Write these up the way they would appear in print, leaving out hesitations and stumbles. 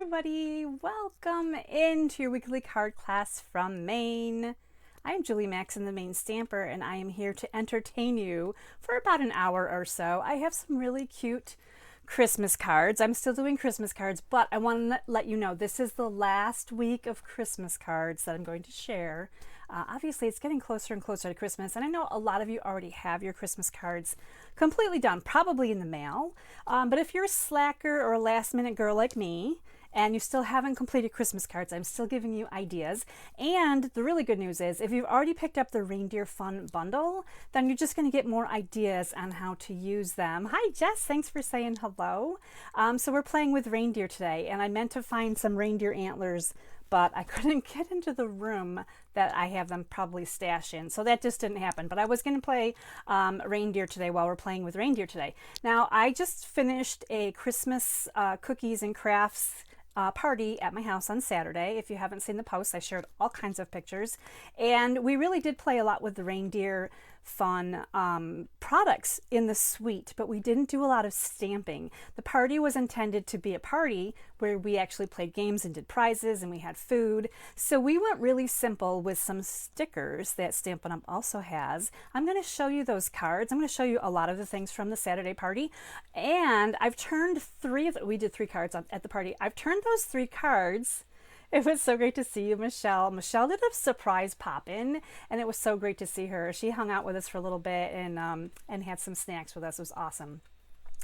everybody, welcome into your weekly card class from Maine. I'm Julie Maxon, the Maine Stamper, and I am here to entertain you for about an hour or so. I have some really cute Christmas cards. I'm still doing Christmas cards, but I want to let you know this is the last week of Christmas cards that I'm going to share. Obviously, it's getting closer and closer to Christmas, and I know a lot of you already have your Christmas cards completely done, probably in the mail. But if you're a slacker or a last-minute girl like me, and you still haven't completed Christmas cards, I'm still giving you ideas. And the really good news is, if you've already picked up the Reindeer Fun Bundle, then you're just going to get more ideas on how to use them. Hi, Jess. Thanks for saying hello. So we're playing with reindeer today, and I meant to find some reindeer antlers, but I couldn't get into the room that I have them probably stashed in. So that just didn't happen. But I was going to play reindeer today while we're playing with reindeer today. Now, I just finished a Christmas cookies and crafts party at my house on Saturday. If you haven't seen the post, I shared all kinds of pictures. And we really did play a lot with the Reindeer Fun products in the suite, but we didn't do a lot of stamping. The party was intended to be a party where we actually played games and did prizes and we had food. So we went really simple with some stickers that Stampin' Up also has. I'm going to show you those cards. I'm going to show you a lot of the things from the Saturday party. And I've turned we did 3 cards at the party. I've turned those 3 cards. It was so great to see you, Michelle. Michelle did a surprise pop-in, and it was so great to see her. She hung out with us for a little bit and had some snacks with us. It was awesome.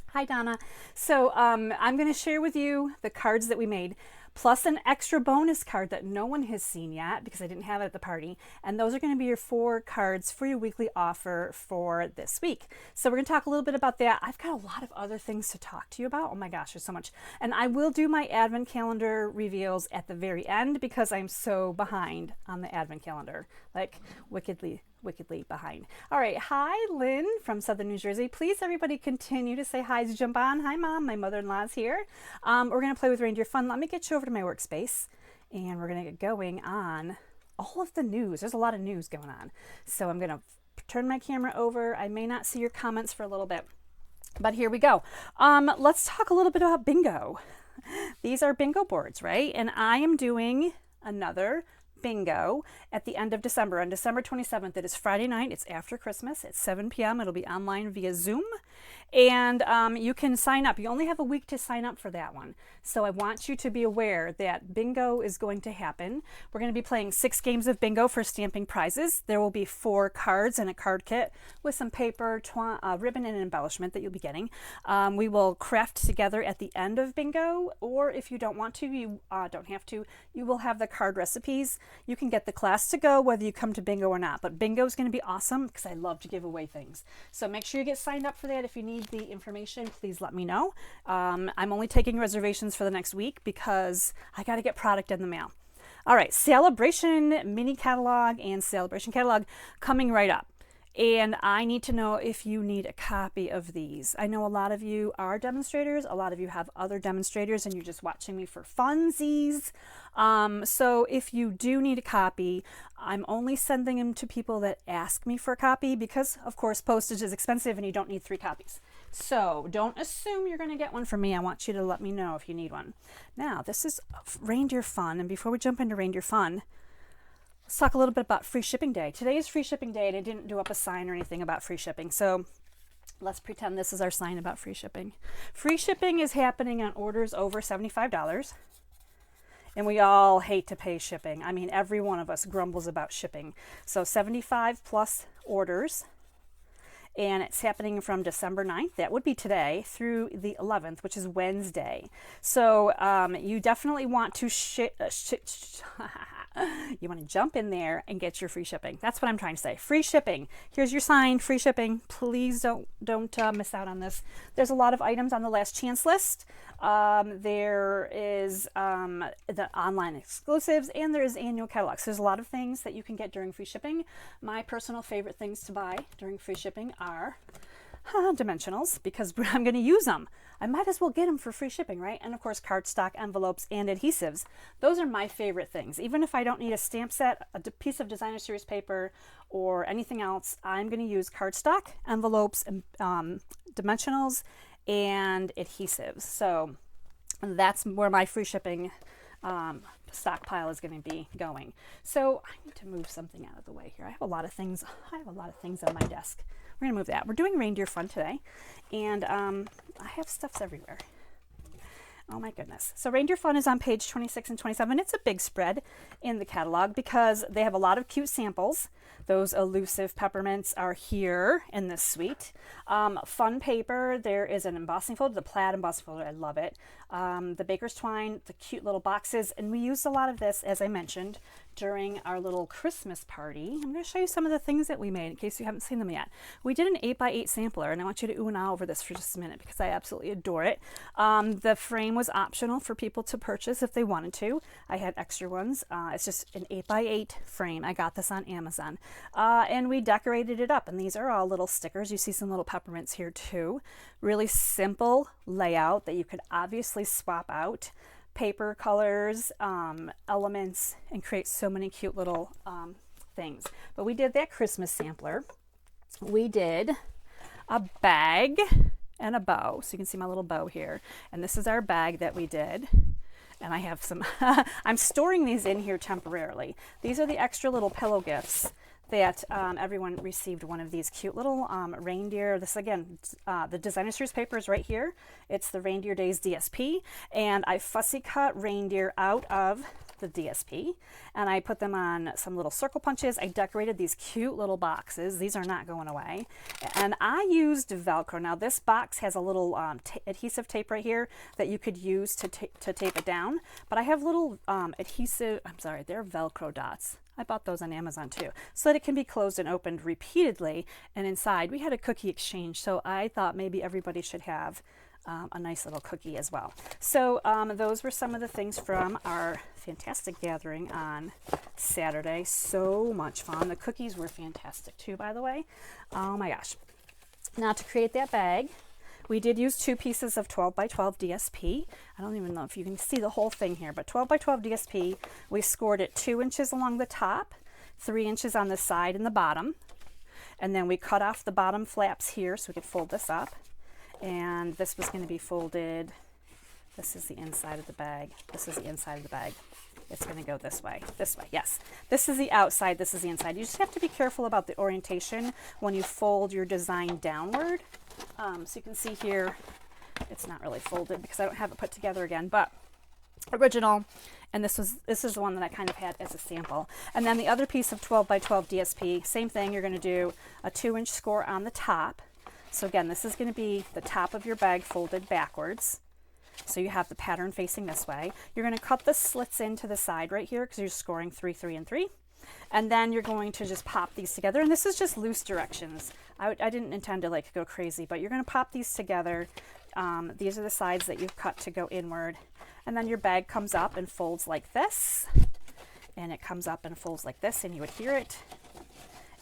Hi, Donna. So I'm going to share with you the cards that we made, plus an extra bonus card that no one has seen yet because I didn't have it at the party. And those are going to be your 4 cards for your weekly offer for this week. So we're going to talk a little bit about that. I've got a lot of other things to talk to you about. Oh my gosh, there's so much. And I will do my advent calendar reveals at the very end because I'm so behind on the advent calendar, like wickedly behind. All right. Hi, Lynn from Southern New Jersey. Please, everybody, continue to say hi to jump on. Hi, Mom. My mother-in-law's here. We're going to play with Reindeer Fun. Let me get you over to my workspace, and we're going to get going on all of the news. There's a lot of news going on. So I'm going to turn my camera over. I may not see your comments for a little bit, but here we go. Let's talk a little bit about bingo. These are bingo boards, right? And I am doing another bingo at the end of December. On December 27th, it is Friday night. It's after Christmas. It's 7 p.m. It'll be online via Zoom. And you can sign up. You only have a week to sign up for that one. So I want you to be aware that bingo is going to happen. We're going to be playing 6 games of bingo for stamping prizes. There will be 4 cards and a card kit with some paper, ribbon, and embellishment that you'll be getting. We will craft together at the end of bingo, or if you don't want to, you don't have to. You will have the card recipes. You can get the class to go whether you come to bingo or not. But bingo is going to be awesome because I love to give away things. So make sure you get signed up for that. If you need the information, please let me know. I'm only taking reservations for the next week because I got to get product in the mail. All right, Celebration mini catalog and Celebration catalog coming right up. And I need to know if you need a copy of these. I know a lot of you are demonstrators. A lot of you have other demonstrators and you're just watching me for funsies. So if you do need a copy, I'm only sending them to people that ask me for a copy because, of course, postage is expensive and you don't need 3 copies. So don't assume you're going to get one from me. I want you to let me know if you need one. Now, this is Reindeer Fun. And before we jump into Reindeer Fun, let's talk a little bit about free shipping day. Today is free shipping day, and I didn't do up a sign or anything about free shipping. So let's pretend this is our sign about free shipping. Free shipping is happening on orders over $75. And we all hate to pay shipping. I mean, every one of us grumbles about shipping. So 75 plus orders. And it's happening from December 9th, that would be today, through the 11th, which is Wednesday. So you definitely want to you want to jump in there and get your free shipping. That's what I'm trying to say. Free shipping. Here's your sign, free shipping. Please don't miss out on this. There's a lot of items on the last chance list. There is the online exclusives, and there's annual catalogs. There's a lot of things that you can get during free shipping. My personal favorite things to buy during free shipping are dimensionals, because I'm going to use them. I might as well get them for free shipping, right? And of course, cardstock, envelopes, and adhesives. Those are my favorite things. Even if I don't need a stamp set, a piece of designer series paper, or anything else, I'm going to use cardstock, envelopes, and dimensionals, and adhesives. So And that's where my free shipping stockpile is going to be going. So I need to move something out of the way here. I have a lot of things. On my desk. We're going to move that. We're doing reindeer fun today, and I have stuffs everywhere. Oh my goodness. So Reindeer Fun is on page 26 and 27. It's a big spread in the catalog because they have a lot of cute samples. Those elusive peppermints are here in this suite. Fun paper, there is an embossing folder, the plaid embossing folder, I love it. The baker's twine, the cute little boxes, and we used a lot of this, as I mentioned, during our little Christmas party. I'm going to show you some of the things that we made in case you haven't seen them yet. We did an 8x8 sampler, and I want you to ooh and ah over this for just a minute because I absolutely adore it. The frame was optional for people to purchase if they wanted to. I had extra ones. It's just an 8x8 frame. I got this on Amazon. And we decorated it up, and these are all little stickers. You see some little peppermints here too. Really simple layout that you could obviously swap out paper colors, elements, and create so many cute little things. But we did that Christmas sampler. We did a bag and a bow. So you can see my little bow here. And this is our bag that we did. And I have some, I'm storing these in here temporarily. These are the extra little pillow gifts that everyone received one of these cute little reindeer. This again, the designer series paper is right here. It's the Reindeer Days DSP, and I fussy cut reindeer out of the DSP, and I put them on some little circle punches. I decorated these cute little boxes. These are not going away. And I used Velcro. Now this box has a little adhesive tape right here that you could use to tape it down, but I have little adhesive, I'm sorry, they're Velcro dots. I bought those on Amazon too, so that it can be closed and opened repeatedly. And inside we had a cookie exchange, so I thought maybe everybody should have a nice little cookie as well. So those were some of the things from our fantastic gathering on Saturday. So much fun. The cookies were fantastic too, by the way. Oh my gosh. Now to create that bag, we did use 2 pieces of 12x12 DSP. I don't even know if you can see the whole thing here, but 12x12 DSP, we scored it 2 inches along the top, 3 inches on the side and the bottom. And then we cut off the bottom flaps here so we could fold this up. And this was going to be folded. This is the inside of the bag. This is the inside of the bag. It's going to go this way, yes. This is the outside, this is the inside. You just have to be careful about the orientation when you fold your design downward. So you can see here, it's not really folded because I don't have it put together again, but original. And this is the one that I kind of had as a sample. And then the other piece of 12x12 DSP, same thing. You're going to do a 2-inch score on the top. So again, this is going to be the top of your bag folded backwards. So you have the pattern facing this way. You're going to cut the slits into the side right here because you're scoring 3, 3, and 3. And then you're going to just pop these together. And this is just loose directions. I didn't intend to like go crazy, but you're going to pop these together. These are the sides that you've cut to go inward. And then your bag comes up and folds like this. And it comes up and folds like this, and you adhere it.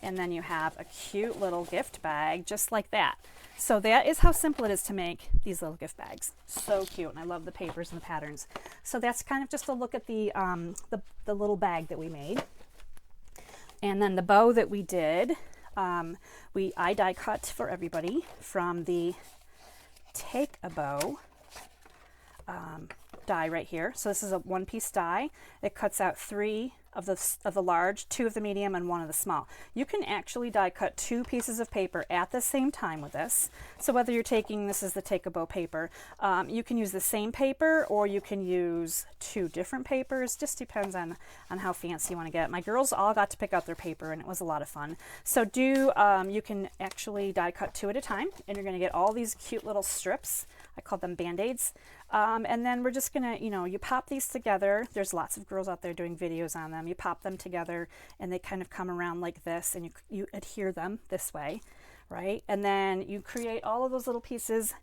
And then you have a cute little gift bag just like that. So that is how simple it is to make these little gift bags. So cute, and I love the papers and the patterns. So that's kind of just a look at the little bag that we made. And then the bow that we did, I die cut for everybody from the Take a Bow die right here. So this is a 1-piece die. It cuts out 3 of the large, 2 of the medium, and 1 of the small. You can actually die cut 2 pieces of paper at the same time with this. So whether you're taking, this is the Take a Bow paper, you can use the same paper or you can use 2 different papers. Just depends on how fancy you want to get. My girls all got to pick out their paper, and it was a lot of fun. So you can actually die cut 2 at a time, and you're going to get all these cute little strips. I call them Band-Aids. And then we're just gonna, you pop these together. There's lots of girls out there doing videos on them. You pop them together and they kind of come around like this, and you adhere them this way, right? And then you create all of those little pieces,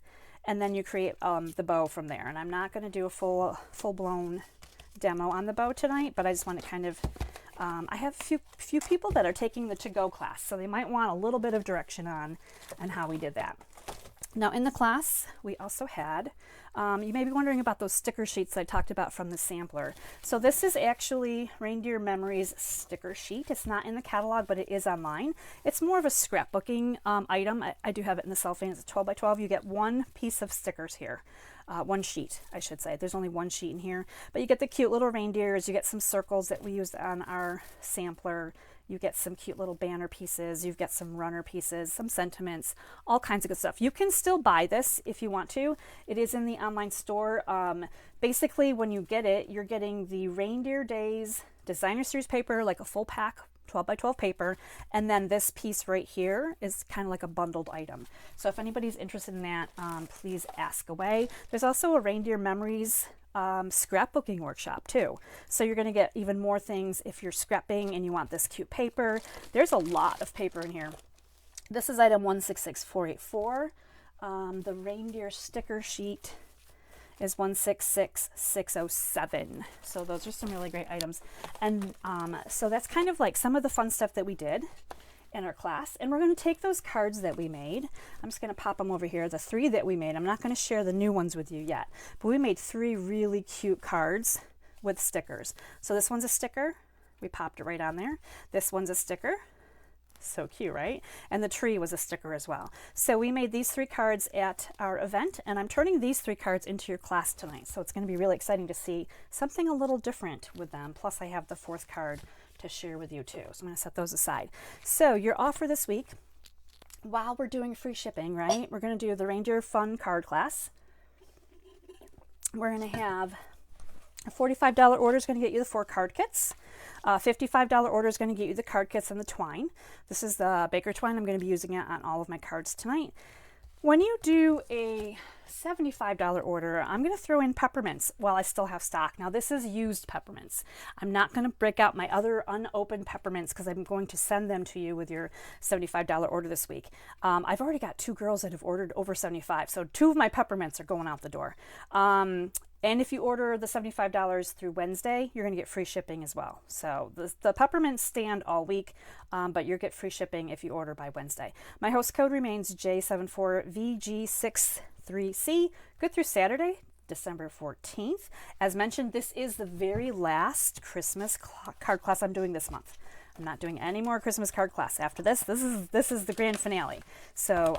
and then you create the bow from there. And I'm not gonna do a full-blown demo on the bow tonight, but I just want to kind of, I have a few people that are taking the to-go class, so they might want a little bit of direction on how we did that. Now in the class, we also had, you may be wondering about those sticker sheets I talked about from the sampler. So this is actually Reindeer Memories sticker sheet. It's not in the catalog, but it is online. It's more of a scrapbooking item. I do have it in the cellophane. It's 12x12. You get 1 piece of stickers here. one sheet, I should say. There's only one sheet in here, but you get the cute little reindeers, you get some circles that we used on our sampler, you get some cute little banner pieces, you've got some runner pieces, some sentiments, all kinds of good stuff. You can still buy this if you want to. It is in the online store. Basically, when you get it, you're getting the Reindeer Days Designer Series paper, like a full pack, 12 by 12 paper, and then this piece right here is kind of like a bundled item. So if anybody's interested in that, please ask away. There's also a Reindeer Memories scrapbooking workshop too. So you're going to get even more things if you're scrapping and you want this cute paper. There's a lot of paper in here. This is item 166484. The reindeer sticker sheet is 166607. So those are some really great items. And so that's kind of like some of the fun stuff that we did in our class. And we're going to take those cards that we made. I'm just going to pop them over here, the 3 that we made. I'm not going to share the new ones with you yet, but we made 3 really cute cards with stickers. So this one's a sticker. We popped it right on there. This one's a sticker. So cute, right? And the tree was a sticker as well. So we made these 3 cards at our event, and I'm turning these 3 cards into your class tonight. So it's going to be really exciting to see something a little different with them. Plus I have the 4th card to share with you too. So I'm going to set those aside. So your offer this week, while we're doing free shipping, right? We're going to do the Reindeer Fun card class. We're going to have a $45 order is going to get you the 4 card kits. $55 order is going to get you the card kits and the twine. This is the Baker twine. I'm going to be using it on all of my cards tonight. When you do a $75 order, I'm going to throw in peppermints while I still have stock. Now this is used peppermints. I'm not going to break out my other unopened peppermints because I'm going to send them to you with your $75 order this week. I've already got 2 girls that have ordered over 75, so 2 of my peppermints are going out the door. And if you order the $75 through Wednesday, you're going to get free shipping as well. So the peppermints stand all week, but you'll get free shipping if you order by Wednesday. My host code remains J74VG6C3, good through Saturday, December 14th. As mentioned, this is the very last Christmas card class I'm doing this month. I'm not doing any more Christmas card class after this. This is the grand finale. So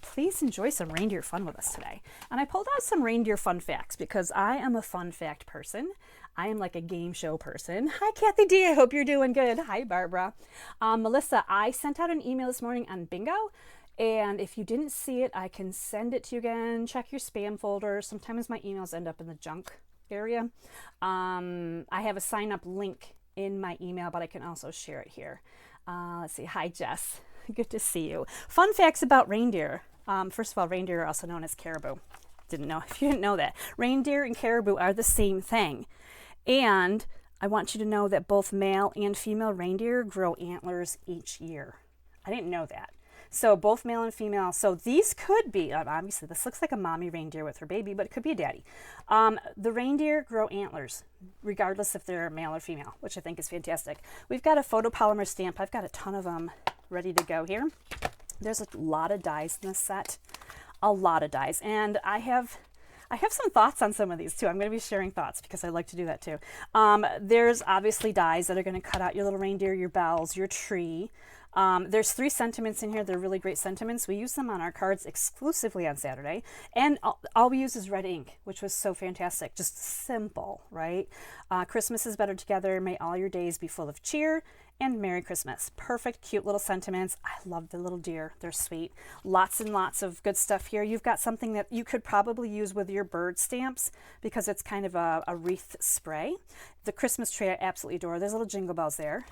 please enjoy some reindeer fun with us today. And I pulled out some reindeer fun facts because I am a fun fact person. I am like a game show person. Hi, Kathy D. I hope you're doing good. Hi, Barbara. Melissa, I sent out an email this morning on bingo. And if you didn't see it, I can send it to you again. Check your spam folder. Sometimes my emails end up in the junk area. I have a sign up link in my email, but I can also share it here. Let's see. Hi, Jess. Good to see you. Fun facts about reindeer. First of all, reindeer are also known as caribou. Didn't know if you didn't know that. Reindeer and caribou are the same thing. And I want you to know that both male and female reindeer grow antlers each year. I didn't know that. So both male and female. So these could be, obviously this looks like a mommy reindeer with her baby, but it could be a daddy. The reindeer grow antlers regardless if they're male or female, which I think is fantastic. We've got a photopolymer stamp. I've got a ton of them ready to go here. There's a lot of dies in this set, a lot of dies. And I have some thoughts on some of these too. I'm going to be sharing thoughts because I like to do that too. There's obviously dies that are going to cut out your little reindeer, your bells, your tree. There's 3 sentiments in here. They're really great sentiments. We use them on our cards exclusively on Saturday. And all we use is red ink, which was so fantastic. Just simple, right? Christmas is better together. May all your days be full of cheer. And Merry Christmas. Perfect, cute little sentiments. I love the little deer. They're sweet. Lots and lots of good stuff here. You've got something that you could probably use with your bird stamps because it's kind of a wreath spray. The Christmas tree I absolutely adore. There's little jingle bells there.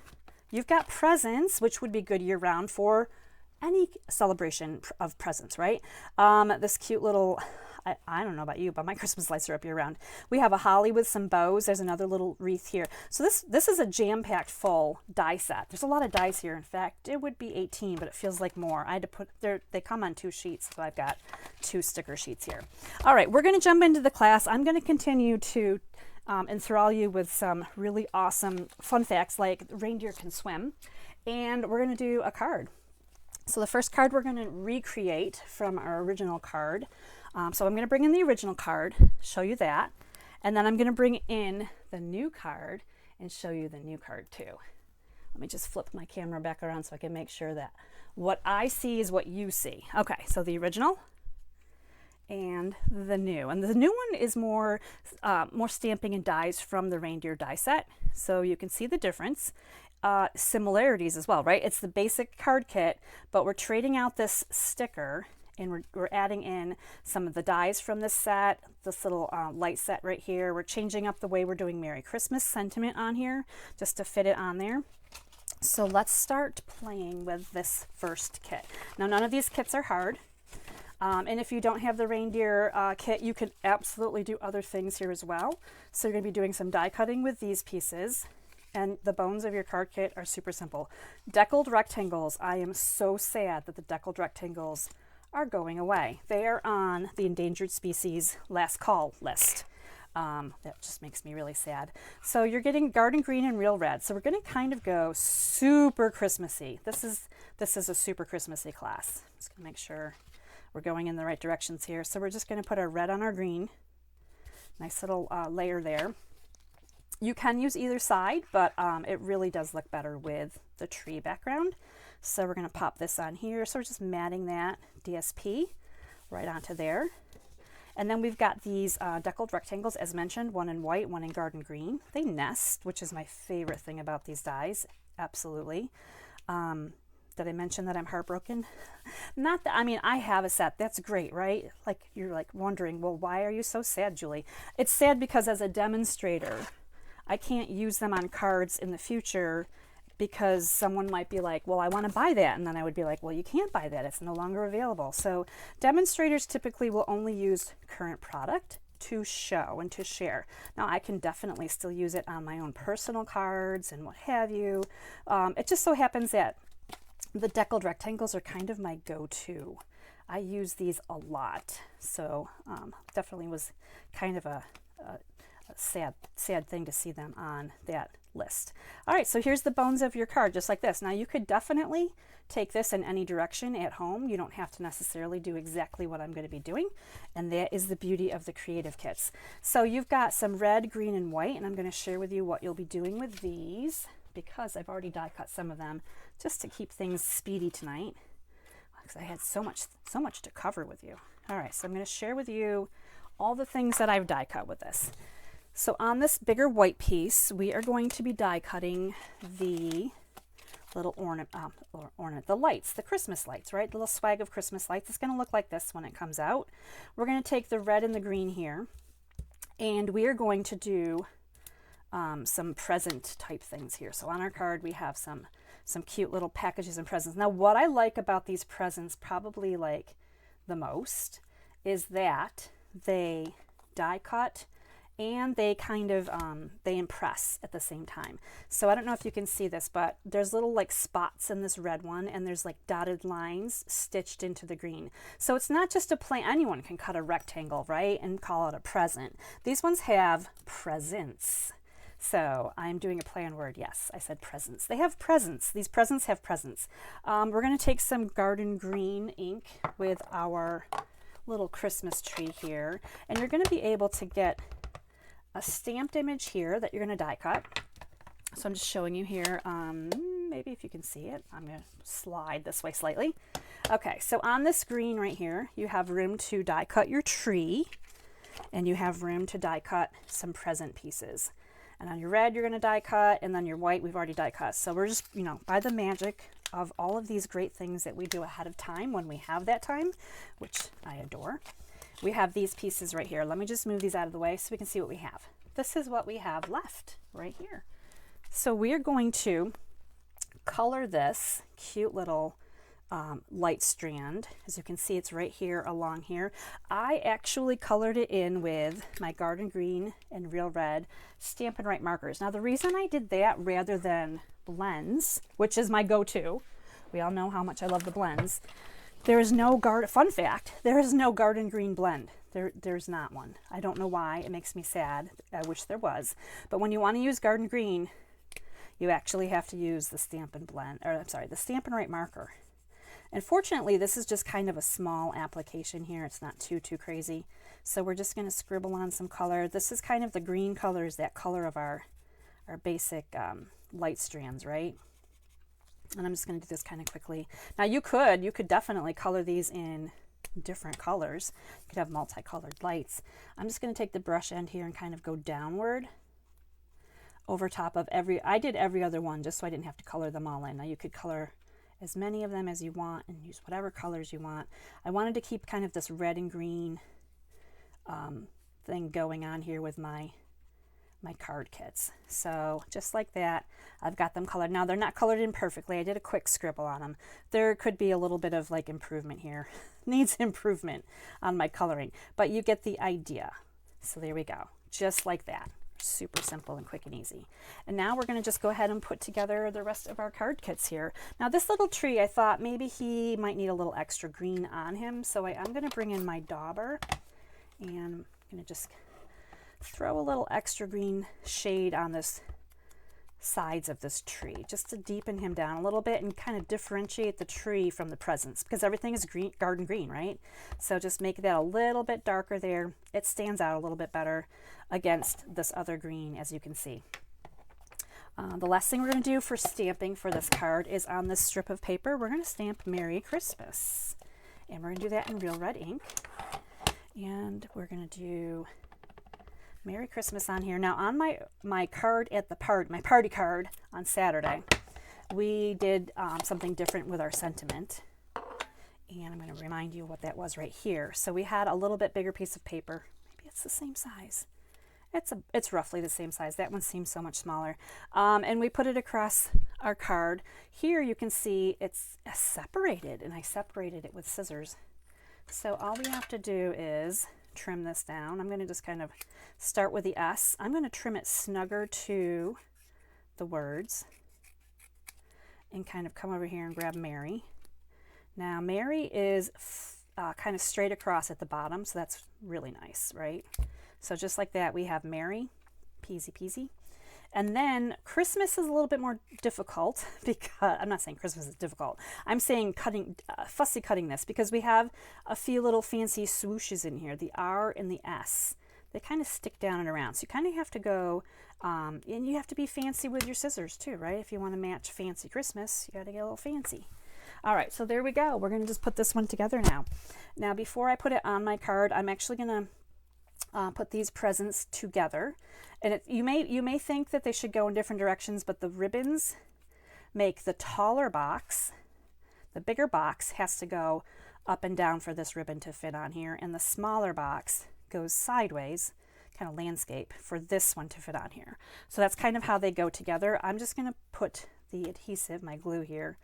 You've got presents, which would be good year-round for any celebration of presents, right? This cute little, I don't know about you, but my Christmas lights are up year-round. We have a holly with some bows. There's another little wreath here. So this is a jam-packed full die set. There's a lot of dies here. In fact, it would be 18, but it feels like more. I had to put, they come on 2 sheets, so I've got 2 sticker sheets here. All right, we're going to jump into the class. I'm going to continue to enthrall you with some really awesome fun facts like reindeer can swim, and we're going to do a card. So the first card we're going to recreate from our original card. So I'm going to bring in the original card, show you that, and then I'm going to bring in the new card and show you the new card too. Let me just flip my camera back around so I can make sure that what I see is what you see. Okay, so the original, and the new. And the new one is more stamping and dies from the reindeer die set. So you can see the difference. Similarities as well, right? It's the basic card kit, but we're trading out this sticker and we're adding in some of the dies from this set, this little light set right here. We're changing up the way we're doing Merry Christmas sentiment on here just to fit it on there. So let's start playing with this first kit. Now, none of these kits are hard. And if you don't have the reindeer kit, you can absolutely do other things here as well. So you're going to be doing some die cutting with these pieces. And the bones of your card kit are super simple. Deckled rectangles. I am so sad that the deckled rectangles are going away. They are on the endangered species last call list. That just makes me really sad. So you're getting garden green and real red. So we're going to kind of go super Christmassy. This is a super Christmassy class. Just going to make sure we're going in the right directions here. So we're just going to put our red on our green. Nice little layer there. You can use either side, but it really does look better with the tree background. So we're going to pop this on here. So we're just matting that DSP right onto there. And then we've got these deckled rectangles, as mentioned, one in white, one in garden green. They nest, which is my favorite thing about these dies. Absolutely. Did I mention that I'm heartbroken? Not that, I mean, I have a set. That's great, right? Like, you're like wondering, well, why are you so sad, Julie? It's sad because as a demonstrator, I can't use them on cards in the future because someone might be like, well, I want to buy that. And then I would be like, well, you can't buy that. It's no longer available. So demonstrators typically will only use current product to show and to share. Now, I can definitely still use it on my own personal cards and what have you. It just so happens that the deckled rectangles are kind of my go-to. I use these a lot. So definitely was kind of a sad thing to see them on that list. All right, so here's the bones of your card, just like this. Now you could definitely take this in any direction at home. You don't have to necessarily do exactly what I'm going to be doing, and that is the beauty of the creative kits. So you've got some red, green, and white, and I'm going to share with you what you'll be doing with these because I've already die cut some of them just to keep things speedy tonight because I had so much to cover with you. All right, so I'm going to share with you all the things that I've die cut with this. So on this bigger white piece, we are going to be die cutting the little ornament, the lights, the Christmas lights, right? The little swag of Christmas lights. It's going to look like this when it comes out. We're going to take the red and the green here, and we are going to do some present type things here. So on our card, we have some cute little packages and presents. Now, what I like about these presents, probably like the most, is that they die cut and they kind of they impress at the same time. So I don't know if you can see this, but there's little like spots in this red one, and there's like dotted lines stitched into the green. So it's not just a plain, anyone can cut a rectangle, right, and call it a present. These ones have presents. So I'm doing a play on word. Yes, I said presents. They have presents. These presents have presents. We're going to take some garden green ink with our little Christmas tree here, and you're going to be able to get a stamped image here that you're going to die cut. So I'm just showing you here. Maybe if you can see it, I'm going to slide this way slightly. Okay, so on this green right here, you have room to die cut your tree, and you have room to die cut some present pieces. And on your red, you're going to die cut, and then your white, we've already die cut. So we're just, you know, by the magic of all of these great things that we do ahead of time when we have that time, which I adore, we have these pieces right here. Let me just move these out of the way so we can see what we have. This is what we have left right here. So we are going to color this cute little light strand. As you can see, it's right here along here. I actually colored it in with my garden green and real red Stampin' Up markers. Now, the reason I did that rather than blends, which is my go-to, we all know how much I love the blends. There is no fun fact, there is no garden green blend. There's not one. I don't know why. It makes me sad. I wish there was. But when you want to use garden green, you actually have to use the Stampin' the Stampin' Up marker. And fortunately, this is just kind of a small application here. It's not too crazy. So we're just going to scribble on some color. This is kind of the green color is that color of our basic light strands, right? And I'm just going to do this kind of quickly. Now you could definitely color these in different colors. You could have multicolored lights. I'm just going to take the brush end here and kind of go downward over top of I did every other one just so I didn't have to color them all in. Now you could color as many of them as you want and use whatever colors you want. I wanted to keep kind of this red and green thing going on here with my card kits. So just like that, I've got them colored. Now they're not colored in perfectly. I did a quick scribble on them. There could be a little bit of like improvement here. Needs improvement on my coloring, but you get the idea. So there we go. Just like that. Super simple and quick and easy. And now we're going to just go ahead and put together the rest of our card kits here. Now this little tree, I thought maybe he might need a little extra green on him. So I'm going to bring in my dauber and I'm going to just throw a little extra green shade on this sides of this tree just to deepen him down a little bit and kind of differentiate the tree from the presents, because everything is green, garden green, right? So just make that a little bit darker there. It stands out a little bit better against this other green, as you can see. The last thing we're going to do for stamping for this card is on this strip of paper, we're going to stamp Merry Christmas. And we're going to do that in real red ink. And we're going to do Merry Christmas on here. Now on my card at the my party card on Saturday, we did something different with our sentiment. And I'm going to remind you what that was right here. So we had a little bit bigger piece of paper. Maybe it's the same size. It's roughly the same size. That one seems so much smaller. And we put it across our card. Here you can see it's separated, and I separated it with scissors. So all we have to do is trim this down. I'm going to just kind of start with the S. I'm going to trim it snugger to the words and kind of come over here and grab Merry. Now Merry is kind of straight across at the bottom, so that's really nice, right? So just like that, we have Merry, peasy peasy. And then Christmas is a little bit more difficult because, I'm not saying Christmas is difficult, I'm saying fussy cutting this, because we have a few little fancy swooshes in here, the R and the S. They kind of stick down and around. So you kind of have to go, and you have to be fancy with your scissors too, right? If you want to match fancy Christmas, you got to get a little fancy. All right, so there we go. We're going to just put this one together now. Now, before I put it on my card, I'm actually going to put these presents together. And you may think that they should go in different directions, but the ribbons make the taller box, the bigger box has to go up and down for this ribbon to fit on here, and the smaller box goes sideways, kind of landscape, for this one to fit on here. So that's kind of how they go together. I'm just going to put the adhesive, my glue here,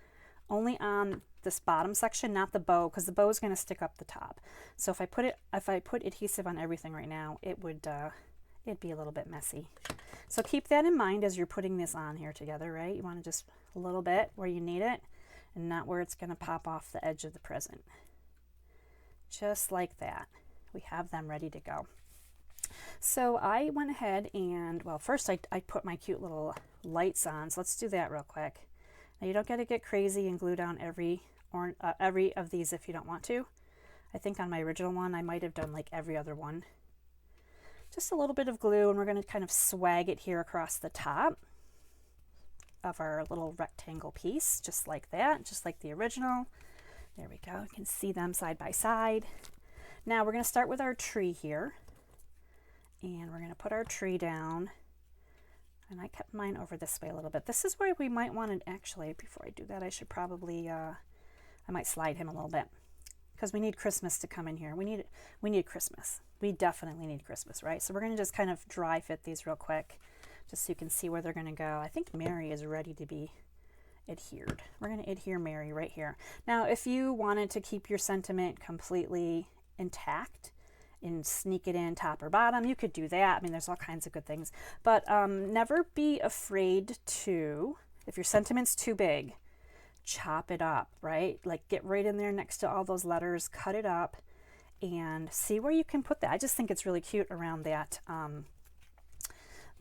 only on this bottom section, not the bow, because the bow is going to stick up the top. So if I put adhesive on everything right now, it'd be a little bit messy. So keep that in mind as you're putting this on here together, right? You want to just a little bit where you need it and not where it's going to pop off the edge of the present. Just like that. We have them ready to go. So I went ahead and, well, first I put my cute little lights on. So let's do that real quick. Now you don't got to get crazy and glue down every of these if you don't want to. I think on my original one I might have done like every other one. Just a little bit of glue, and we're going to kind of swag it here across the top of our little rectangle piece, just like that, just like the original. There we go. You can see them side by side. Now we're going to start with our tree here, and we're going to put our tree down. And I kept mine over this way a little bit. This is where we might want to, actually, before I do that, I should probably, I might slide him a little bit, because we need Christmas to come in here. We need Christmas. We definitely need Christmas, right? So we're going to just kind of dry fit these real quick, just so you can see where they're going to go. I think Merry is ready to be adhered. We're going to adhere Merry right here. Now, if you wanted to keep your sentiment completely intact and sneak it in top or bottom, you could do that. I mean, there's all kinds of good things, but never be afraid to, if your sentiment's too big, chop it up, right? Like get right in there next to all those letters, cut it up, and see where you can put that. I just think it's really cute around that,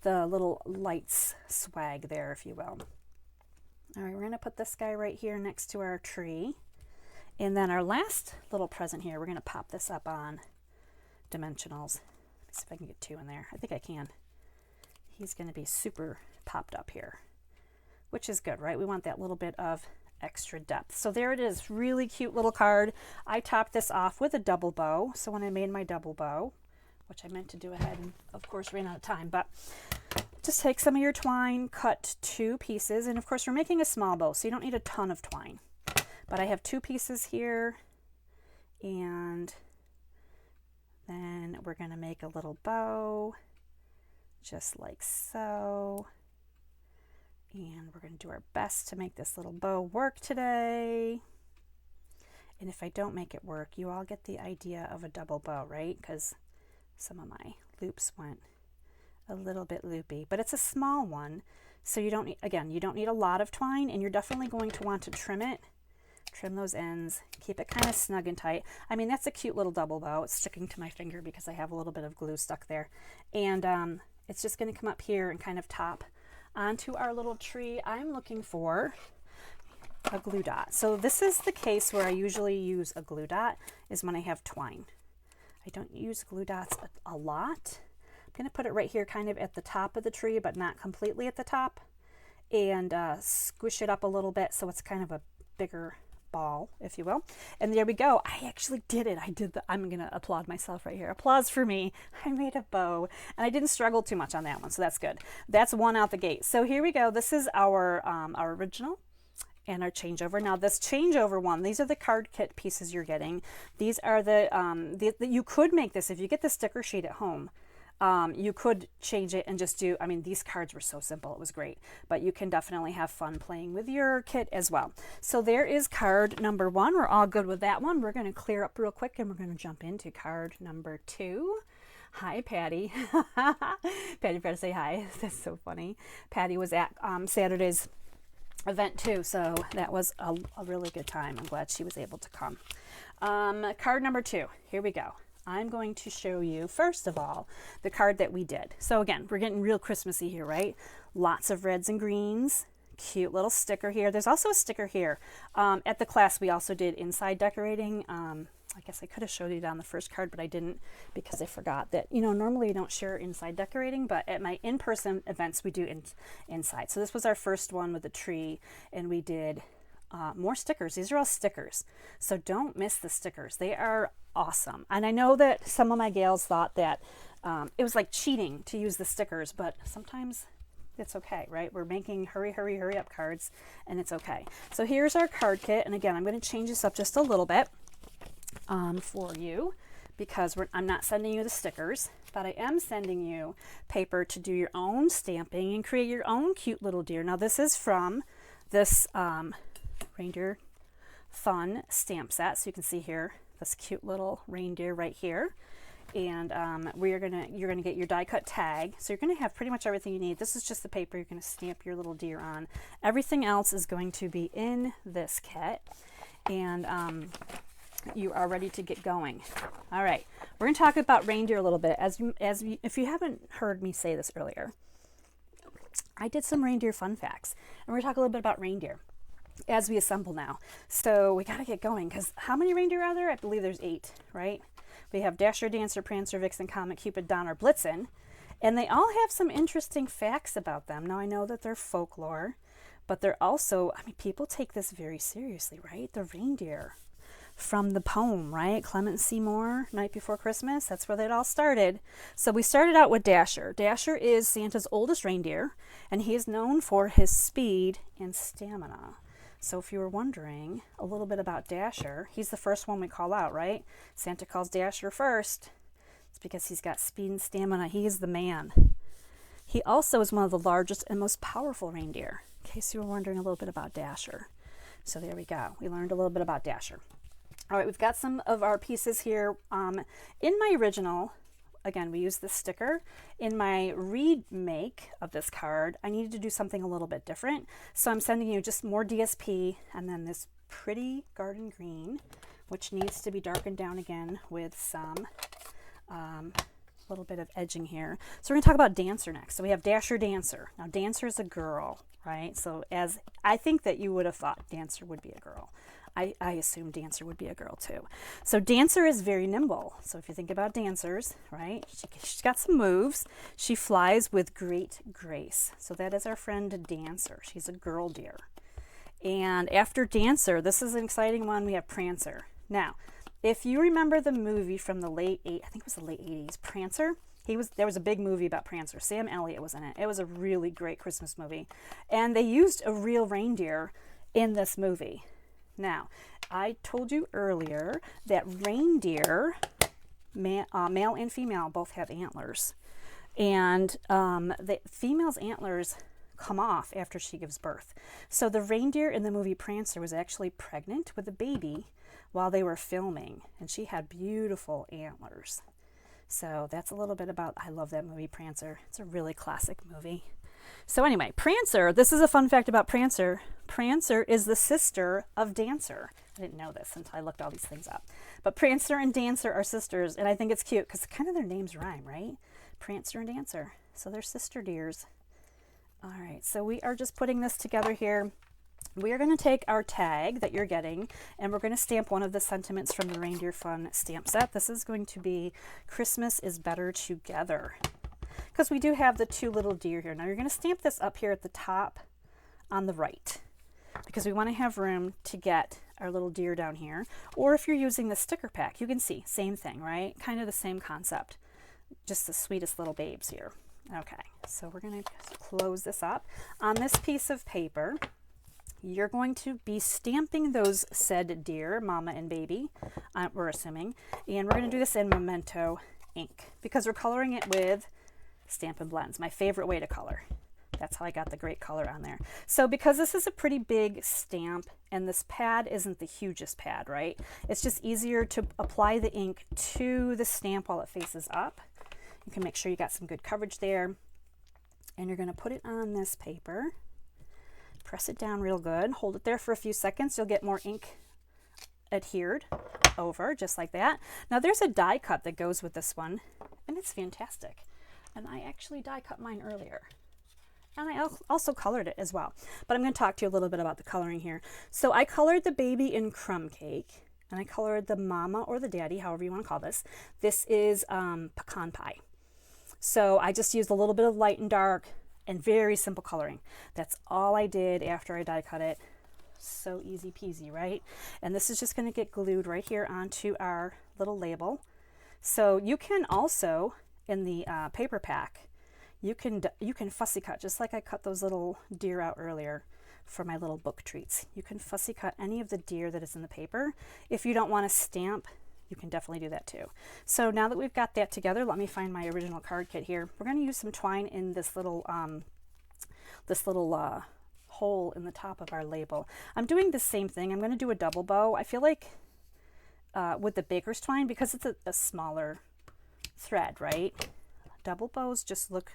the little lights swag there, if you will. All right, we're going to put this guy right here next to our tree. And then our last little present here, we're going to pop this up on dimensionals. Let's see if I can get two in there. I think I can. He's going to be super popped up here, which is good, right? We want that little bit of extra depth. So there it is, really cute little card. I topped this off with a double bow. So when I made my double bow, which I meant to do ahead and of course ran out of time, but just take some of your twine, cut 2 pieces, and of course we're making a small bow, so you don't need a ton of twine. But I have 2 pieces here, and then we're going to make a little bow, just like so. And we're going to do our best to make this little bow work today. And if I don't make it work, you all get the idea of a double bow, right? Because some of my loops went a little bit loopy, but it's a small one. So you don't need, again, you don't need a lot of twine, and you're definitely going to want to trim it. Trim those ends, keep it kind of snug and tight. I mean, that's a cute little double bow. It's sticking to my finger because I have a little bit of glue stuck there. And it's just going to come up here and kind of top onto our little tree. I'm looking for a glue dot. So this is the case where I usually use a glue dot, is when I have twine. I don't use glue dots a lot. I'm going to put it right here kind of at the top of the tree, but not completely at the top, and squish it up a little bit so it's kind of a bigger ball, if you will. And there we go. I actually did it. I'm going to applaud myself right here. Applause for me. I made a bow, and I didn't struggle too much on that one, so that's good. That's one out the gate. So here we go. This is our original and our changeover. Now this changeover one, these are the card kit pieces you're getting. These are you could make this, if you get the sticker sheet at home, you could change it and just do, I mean, these cards were so simple, it was great, but you can definitely have fun playing with your kit as well. So there is card number 1. We're all good with that one. We're going to clear up real quick and we're going to jump into card number 2. Hi, Patty. Patty, try to say hi. That's so funny. Patty was at Saturday's event too, so that was a really good time. I'm glad she was able to come. Card number 2, here we go. I'm going to show you, first of all, the card that we did. So again, we're getting real Christmassy here, right? Lots of reds and greens, cute little sticker here. There's also a sticker here. At the class, we also did inside decorating. I guess I could have showed you it on the first card, but I didn't because I forgot that, you know, normally we don't share inside decorating, but at my in-person events, we do inside. So this was our first one with the tree, and we did more stickers. These are all stickers, so don't miss the stickers. They are awesome. And I know that some of my gals thought that it was like cheating to use the stickers, but sometimes it's okay, right? We're making hurry, hurry, hurry up cards, and it's okay. So here's our card kit, and again, I'm going to change this up just a little bit for you, because I'm not sending you the stickers, but I am sending you paper to do your own stamping and create your own cute little deer. Now this is from this Reindeer Fun stamp set, so you can see here this cute little reindeer right here. And you're gonna get your die cut tag, so you're gonna have pretty much everything you need. This is just the paper you're gonna stamp your little deer on. Everything else is going to be in this kit, and you are ready to get going. All right, we're gonna talk about reindeer a little bit. If you haven't heard me say this earlier, I did some reindeer fun facts, and we're gonna talk a little bit about reindeer as we assemble now. So we got to get going, because how many reindeer are there? I believe there's 8, right? We have Dasher, Dancer, Prancer, Vixen, Comet, Cupid, Donner, Blitzen, and they all have some interesting facts about them. Now I know that they're folklore, but they're also, I mean, people take this very seriously, right? The reindeer from the poem, right? Clement Seymour, Night Before Christmas. That's where it all started. So we started out with Dasher. Dasher is Santa's oldest reindeer, and he is known for his speed and stamina. So if you were wondering a little bit about Dasher, he's the first one we call out, right? Santa calls Dasher first. It's because he's got speed and stamina. He is the man. He also is one of the largest and most powerful reindeer, in case you were wondering a little bit about Dasher. So there we go. We learned a little bit about Dasher. All right, we've got some of our pieces here. In my original, again, we used the sticker. In my remake of this card, I needed to do something a little bit different. So I'm sending you just more DSP, and then this pretty garden green, which needs to be darkened down again with some little bit of edging here. So we're going to talk about Dancer next. So we have Dasher, Dancer. Now Dancer is a girl, right? So as I think that you would have thought Dancer would be a girl. I assume Dancer would be a girl too. So Dancer is very nimble. So if you think about dancers, right, she's got some moves. She flies with great grace. So that is our friend Dancer. She's a girl deer. And after Dancer, this is an exciting one, we have Prancer. Now, if you remember the movie from the I think it was the late 80s, Prancer, there was a big movie about Prancer. Sam Elliott was in it. It was a really great Christmas movie. And they used a real reindeer in this movie. Now, I told you earlier that reindeer, male and female, both have antlers. And the female's antlers come off after she gives birth. So the reindeer in the movie Prancer was actually pregnant with a baby while they were filming, and she had beautiful antlers. So that's a little bit about, I love that movie Prancer. It's a really classic movie. So anyway, Prancer, this is a fun fact about Prancer. Prancer is the sister of Dancer. I didn't know this until I looked all these things up. But Prancer and Dancer are sisters, and I think it's cute because kind of their names rhyme, right? Prancer and Dancer. So they're sister deers. All right, so we are just putting this together here. We are going to take our tag that you're getting, and we're going to stamp one of the sentiments from the Reindeer Fun stamp set. This is going to be Christmas is Better Together, because we do have the two little deer here. Now you're going to stamp this up here at the top on the right, because we want to have room to get our little deer down here. Or if you're using the sticker pack, you can see, same thing, right? Kind of the same concept, just the sweetest little babes here. Okay, so we're going to close this up. On this piece of paper, you're going to be stamping those said deer, mama and baby, we're assuming, and we're going to do this in Memento ink because we're coloring it with Stampin' Blends, my favorite way to color. That's how I got the great color on there. So because this is a pretty big stamp and this pad isn't the hugest pad, right? It's just easier to apply the ink to the stamp while it faces up. You can make sure you got some good coverage there. And you're going to put it on this paper. Press it down real good. Hold it there for a few seconds. You'll get more ink adhered over, just like that. Now there's a die cut that goes with this one, and it's fantastic. And I actually die cut mine earlier. And I also colored it as well. But I'm going to talk to you a little bit about the coloring here. So I colored the baby in crumb cake, and I colored the mama or the daddy, however you want to call this. This is pecan pie. So I just used a little bit of light and dark and very simple coloring. That's all I did after I die cut it. So easy peasy, right? And this is just going to get glued right here onto our little label. So you can also, in the paper pack, you can fussy cut, just like I cut those little deer out earlier for my little book treats. You can fussy cut any of the deer that is in the paper. If you don't want to stamp, you can definitely do that too. So now that we've got that together, let me find my original card kit here. We're going to use some twine in this little hole in the top of our label. I'm doing the same thing. I'm going to do a double bow. I feel like with the baker's twine, because it's a smaller thread, right? Double bows just look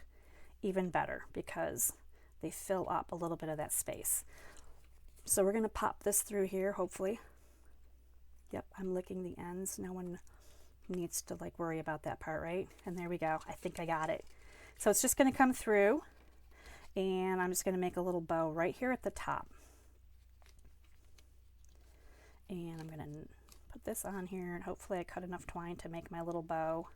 even better because they fill up a little bit of that space. So we're going to pop this through here, hopefully. Yep, I'm licking the ends. No one needs to like worry about that part, right? And there we go. I think I got it. So it's just going to come through, and I'm just going to make a little bow right here at the top. And I'm going to put this on here, and hopefully I cut enough twine to make my little bow.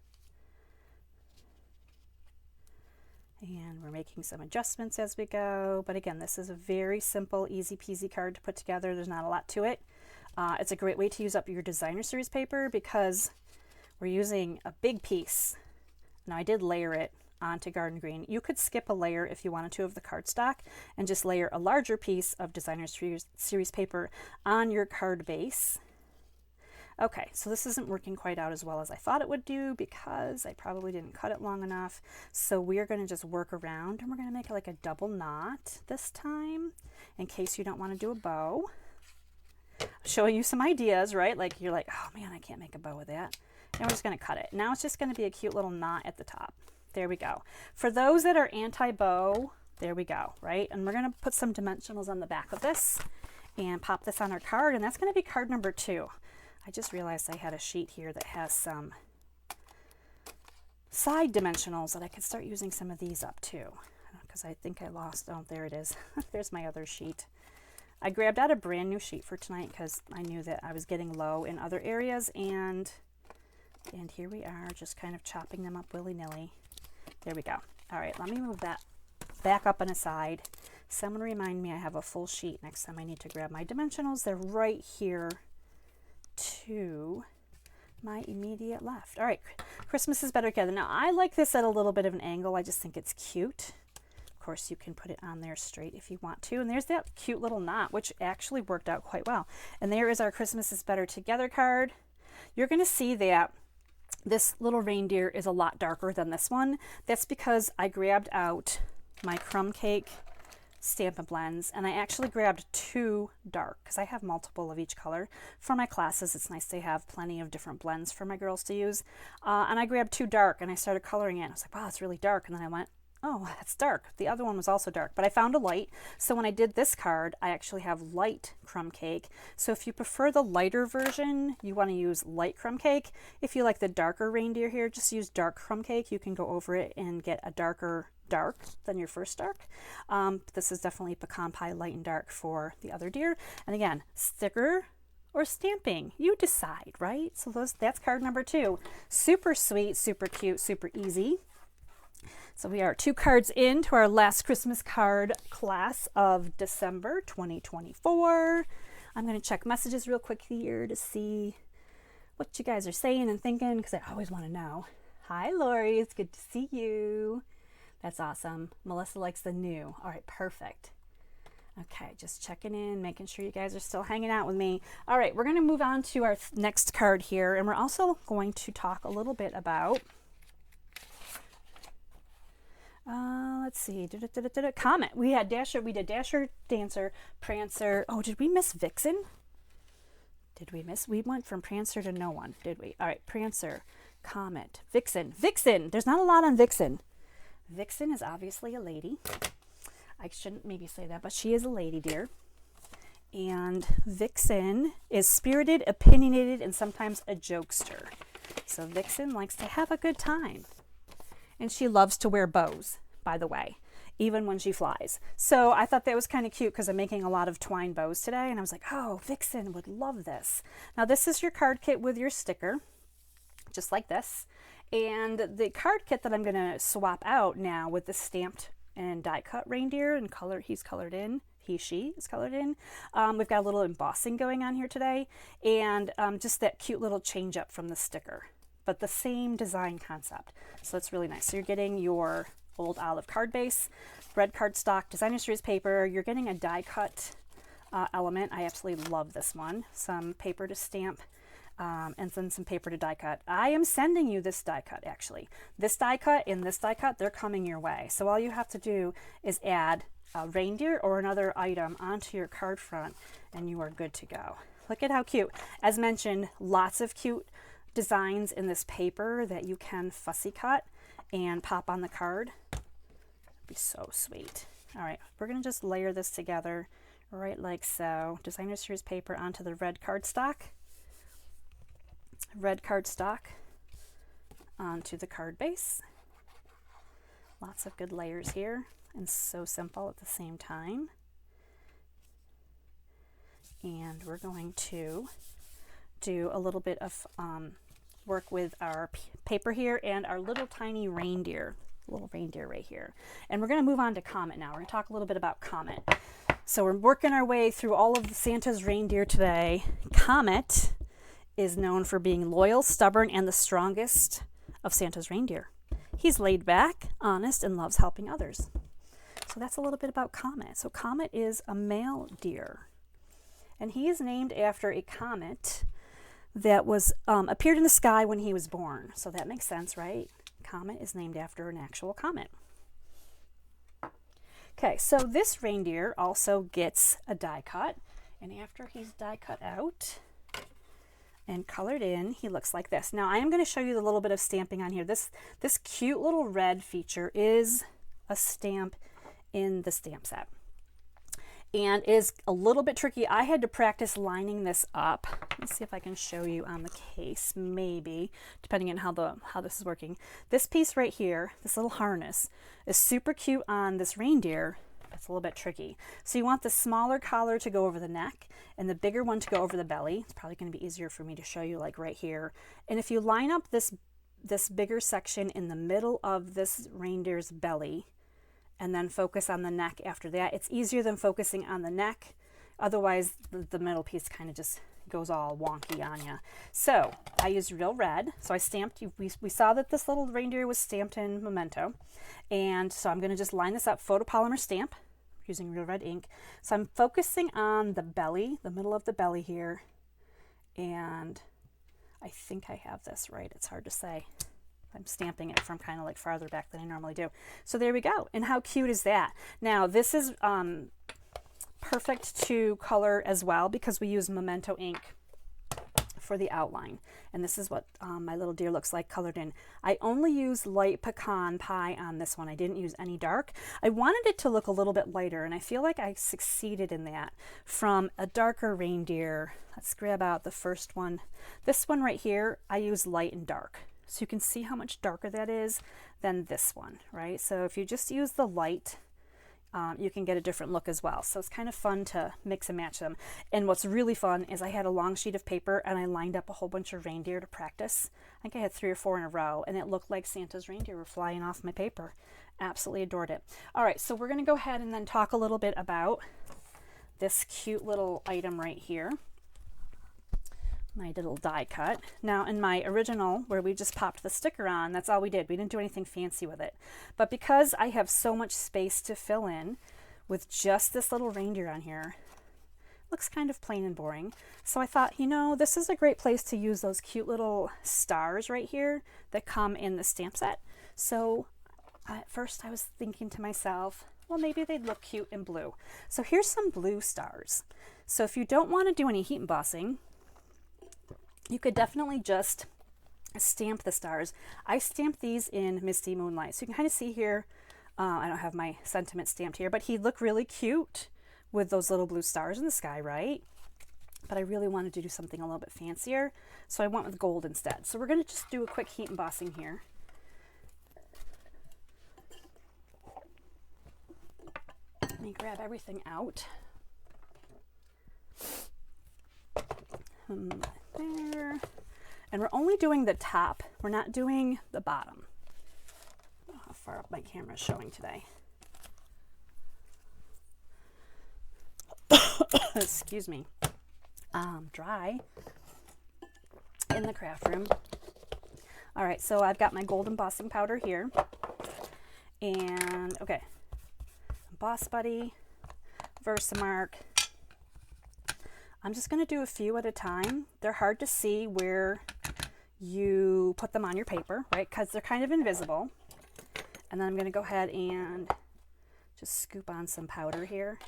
And we're making some adjustments as we go. But again, this is a very simple, easy peasy card to put together. There's not a lot to it. It's a great way to use up your designer series paper because we're using a big piece. Now I did layer it onto Garden Green. You could skip a layer if you wanted to of the cardstock and just layer a larger piece of designer series paper on your card base. Okay, so this isn't working quite out as well as I thought it would do because I probably didn't cut it long enough. So we are going to just work around, and we're going to make like a double knot this time in case you don't want to do a bow. Showing you some ideas, right? Like you're like, oh man, I can't make a bow with that. And we're just going to cut it. Now it's just going to be a cute little knot at the top. There we go. For those that are anti-bow, there we go, right? And we're going to put some dimensionals on the back of this and pop this on our card, and that's going to be card number 2. I just realized I had a sheet here that has some side dimensionals that I could start using some of these up too, because I think I lost, oh, there it is. There's my other sheet. I grabbed out a brand new sheet for tonight because I knew that I was getting low in other areas, and here we are just kind of chopping them up willy-nilly. There we go. All right, let me move that back up and aside Someone remind me I have a full sheet next time I need to grab my dimensionals. They're right here to my immediate left. All right, Christmas is better together. Now I like this at a little bit of an angle. I just think it's cute. Of course, you can put it on there straight if you want to. And there's that cute little knot, which actually worked out quite well. And there is our Christmas is Better Together card. You're going to see that this little reindeer is a lot darker than this one. That's because I grabbed out my crumb cake Stampin' blends, and I actually grabbed 2 dark because I have multiple of each color. For my classes, it's nice to have plenty of different blends for my girls to use. And I grabbed 2 dark and I started coloring it. I was like, wow, it's really dark. And then I went, oh, that's dark. The other one was also dark, but I found a light. So when I did this card, I actually have light crumb cake. So if you prefer the lighter version, you want to use light crumb cake. If you like the darker reindeer here, just use dark crumb cake. You can go over it and get a darker dark than your first dark. This is definitely pecan pie light and dark for the other deer. And again, sticker or stamping, you decide, right? So that's card number 2. Super sweet, super cute, super easy. So we are 2 cards into our last Christmas card class of December 2024. I'm going to check messages real quick here to see what you guys are saying and thinking, because I always want to know. Hi, Lori. It's good to see you. That's awesome. Melissa likes the new. All right, perfect. Okay, just checking in, making sure you guys are still hanging out with me. All right, we're going to move on to our next card here, and we're also going to talk a little bit about, let's see, Comet. We had Dasher, we did Dasher, Dancer, Prancer. Oh, did we miss Vixen? Did we miss? We went from Prancer to no one, did we? All right, Prancer, Comet, Vixen. Vixen, there's not a lot on Vixen. Vixen is obviously a lady. I shouldn't maybe say that, but she is a lady deer. And Vixen is spirited, opinionated, and sometimes a jokester. So Vixen likes to have a good time. And she loves to wear bows, by the way, even when she flies. So I thought that was kind of cute because I'm making a lot of twine bows today. And I was like, oh, Vixen would love this. Now this is your card kit with your sticker, just like this. And the card kit that I'm going to swap out now with the stamped and die cut reindeer and color, he's colored in, she is colored in. We've got a little embossing going on here today, and just that cute little change up from the sticker, but the same design concept. So it's really nice. So you're getting your old olive card base, red cardstock, designer series paper. You're getting a die cut element. I absolutely love this one. Some paper to stamp. And then some paper to die cut. I am sending you this die cut, actually. This die cut and this die cut, they're coming your way. So all you have to do is add a reindeer or another item onto your card front, and you are good to go. Look at how cute. As mentioned, lots of cute designs in this paper that you can fussy cut and pop on the card. It'd be so sweet. All right, we're going to just layer this together right like so. Designer series paper onto the red cardstock. Red cardstock onto the card base. Lots of good layers here, and so simple at the same time. And we're going to do a little bit of work with our paper here and our little tiny reindeer, little reindeer right here. And we're going to move on to Comet now. We're going to talk a little bit about Comet. So we're working our way through all of the Santa's reindeer today. Comet is known for being loyal, stubborn, and the strongest of Santa's reindeer. He's laid back, honest, and loves helping others. So that's a little bit about Comet. So Comet is a male deer, and he is named after a comet that was appeared in the sky when he was born. So that makes sense, right? Comet is named after an actual comet. Okay, so this reindeer also gets a die cut, and after he's die cut out and colored in, he looks like this. Now I am going to show you a little bit of stamping on here. This cute little red feature is a stamp in the stamp set and is a little bit tricky. I had to practice lining this up. Let's see if I can show you on the case, maybe, depending on how this is working. This piece right here, this little harness, is super cute on this reindeer. It's a little bit tricky. So you want the smaller collar to go over the neck and the bigger one to go over the belly. It's probably going to be easier for me to show you like right here. And if you line up this bigger section in the middle of this reindeer's belly and then focus on the neck after that. It's easier than focusing on the neck. Otherwise, the middle piece kind of just goes all wonky on you. So I used real red. So I stamped, we saw that this little reindeer was stamped in Memento. And so I'm going to just line this up, photopolymer stamp, using real red ink. So I'm focusing on the belly, the middle of the belly here. And I think I have this right. It's hard to say. I'm stamping it from kind of like farther back than I normally do. So there we go. And how cute is that? Now this is perfect to color as well because we use Memento ink for the outline. And this is what my little deer looks like colored in. I only used light pecan pie on this one. I didn't use any dark. I wanted it to look a little bit lighter, and I feel like I succeeded in that. From a darker reindeer, let's grab out the first one. This one right here, I use light and dark. So you can see how much darker that is than this one, right? So if you just use the light, you can get a different look as well. So it's kind of fun to mix and match them. And what's really fun is I had a long sheet of paper and I lined up a whole bunch of reindeer to practice. I think I had 3 or 4 in a row, and it looked like Santa's reindeer were flying off my paper. Absolutely adored it. All right, so we're going to go ahead and then talk a little bit about this cute little item right here. My little die cut. Now in my original, where we just popped the sticker on, that's all we did. We didn't do anything fancy with it. But because I have so much space to fill in with just this little reindeer on here, looks kind of plain and boring. So I thought, you know, this is a great place to use those cute little stars right here that come in the stamp set. So at first I was thinking to myself, well, maybe they'd look cute in blue. So here's some blue stars. So if you don't want to do any heat embossing, you could definitely just stamp the stars. I stamped these in Misty Moonlight. So you can kind of see here, I don't have my sentiment stamped here, but he'd look really cute with those little blue stars in the sky, right? But I really wanted to do something a little bit fancier, so I went with gold instead. So we're going to just do a quick heat embossing here. Let me grab everything out. There. And we're only doing the top. We're not doing the bottom. I don't know how far up my camera is showing today. Excuse me. Dry in the craft room. All right, so I've got my gold embossing powder here. And, okay. Emboss Buddy, Versamark. I'm just going to do a few at a time. They're hard to see where you put them on your paper, right? Because they're kind of invisible. And then I'm going to go ahead and just scoop on some powder here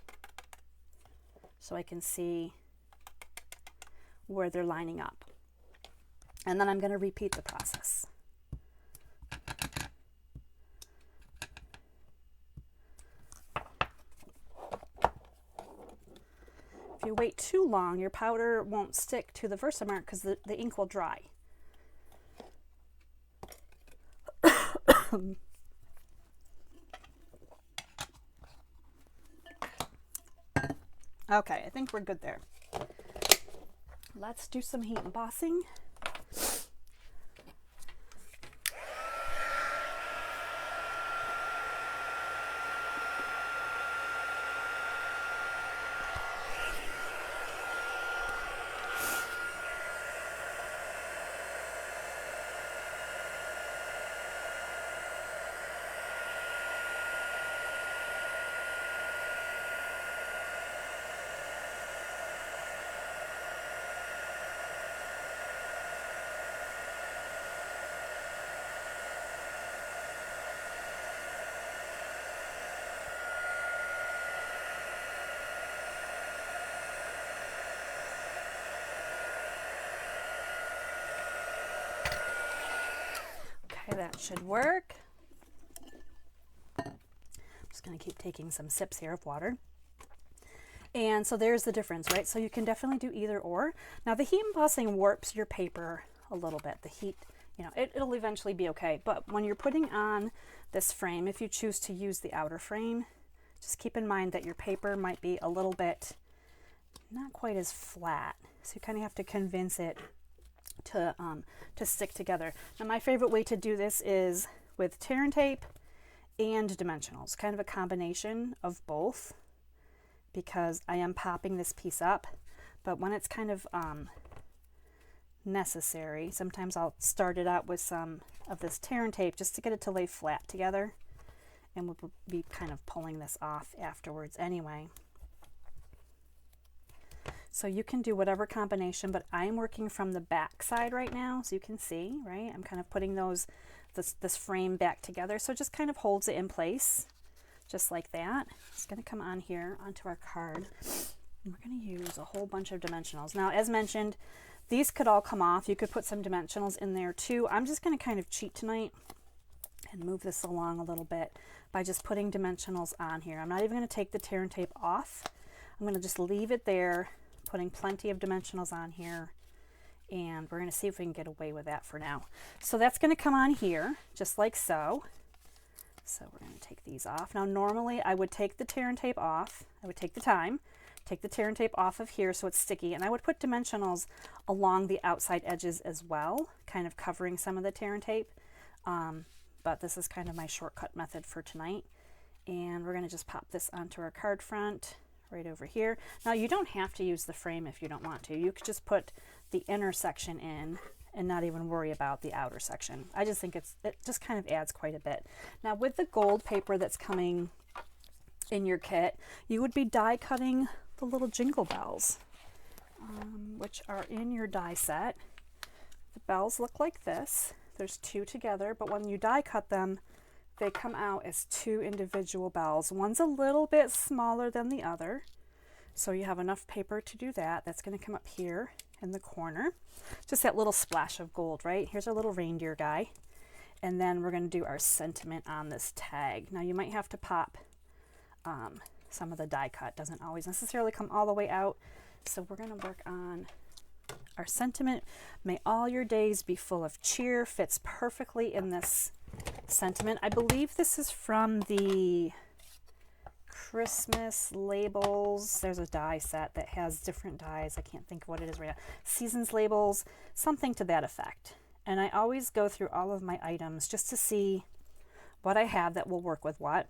so I can see where they're lining up. And then I'm going to repeat the process. If you wait too long, your powder won't stick to the Versamark because the ink will dry. Okay, I think we're good there. Let's do some heat embossing. That should work. I'm just going to keep taking some sips here of water. And so there's the difference, right? So you can definitely do either or. Now the heat embossing warps your paper a little bit. The heat, you know, it'll eventually be okay. But when you're putting on this frame, if you choose to use the outer frame, just keep in mind that your paper might be a little bit not quite as flat. So you kind of have to convince it to stick together. Now my favorite way to do this is with tear and tape and dimensionals, kind of a combination of both, because I am popping this piece up, but when it's kind of necessary, sometimes I'll start it out with some of this tear and tape just to get it to lay flat together, and we'll be kind of pulling this off afterwards anyway. So you can do whatever combination, but I'm working from the back side right now, so you can see, right? I'm kind of putting this frame back together, so it just kind of holds it in place, just like that. It's going to come on here onto our card, and we're going to use a whole bunch of dimensionals. Now, as mentioned, these could all come off. You could put some dimensionals in there too. I'm just going to kind of cheat tonight and move this along a little bit by just putting dimensionals on here. I'm not even going to take the tear and tape off. I'm going to just leave it there, putting plenty of dimensionals on here, and we're going to see if we can get away with that for now. So that's going to come on here just like so. So we're going to take these off. Now normally I would take the tear and tape off. I would take the time, take the tear and tape off of here so it's sticky, and I would put dimensionals along the outside edges as well, kind of covering some of the tear and tape. But this is kind of my shortcut method for tonight. And we're going to just pop this onto our card front right over here. Now you don't have to use the frame if you don't want to. You could just put the inner section in and not even worry about the outer section. I just think it just kind of adds quite a bit. Now with the gold paper that's coming in your kit, you would be die cutting the little jingle bells, which are in your die set. The bells look like this. There's 2 together, but when you die cut them, they come out as 2 individual bells. One's a little bit smaller than the other, so you have enough paper to do that. That's going to come up here in the corner. Just that little splash of gold, right? Here's our little reindeer guy. And then we're going to do our sentiment on this tag. Now you might have to pop some of the die cut. Doesn't always necessarily come all the way out. So we're going to work on our sentiment. May all your days be full of cheer. Fits perfectly in this sentiment. I believe this is from the Christmas labels. There's a die set that has different dies. I can't think of what it is right now. Seasons labels, something to that effect. And I always go through all of my items just to see what I have that will work with what.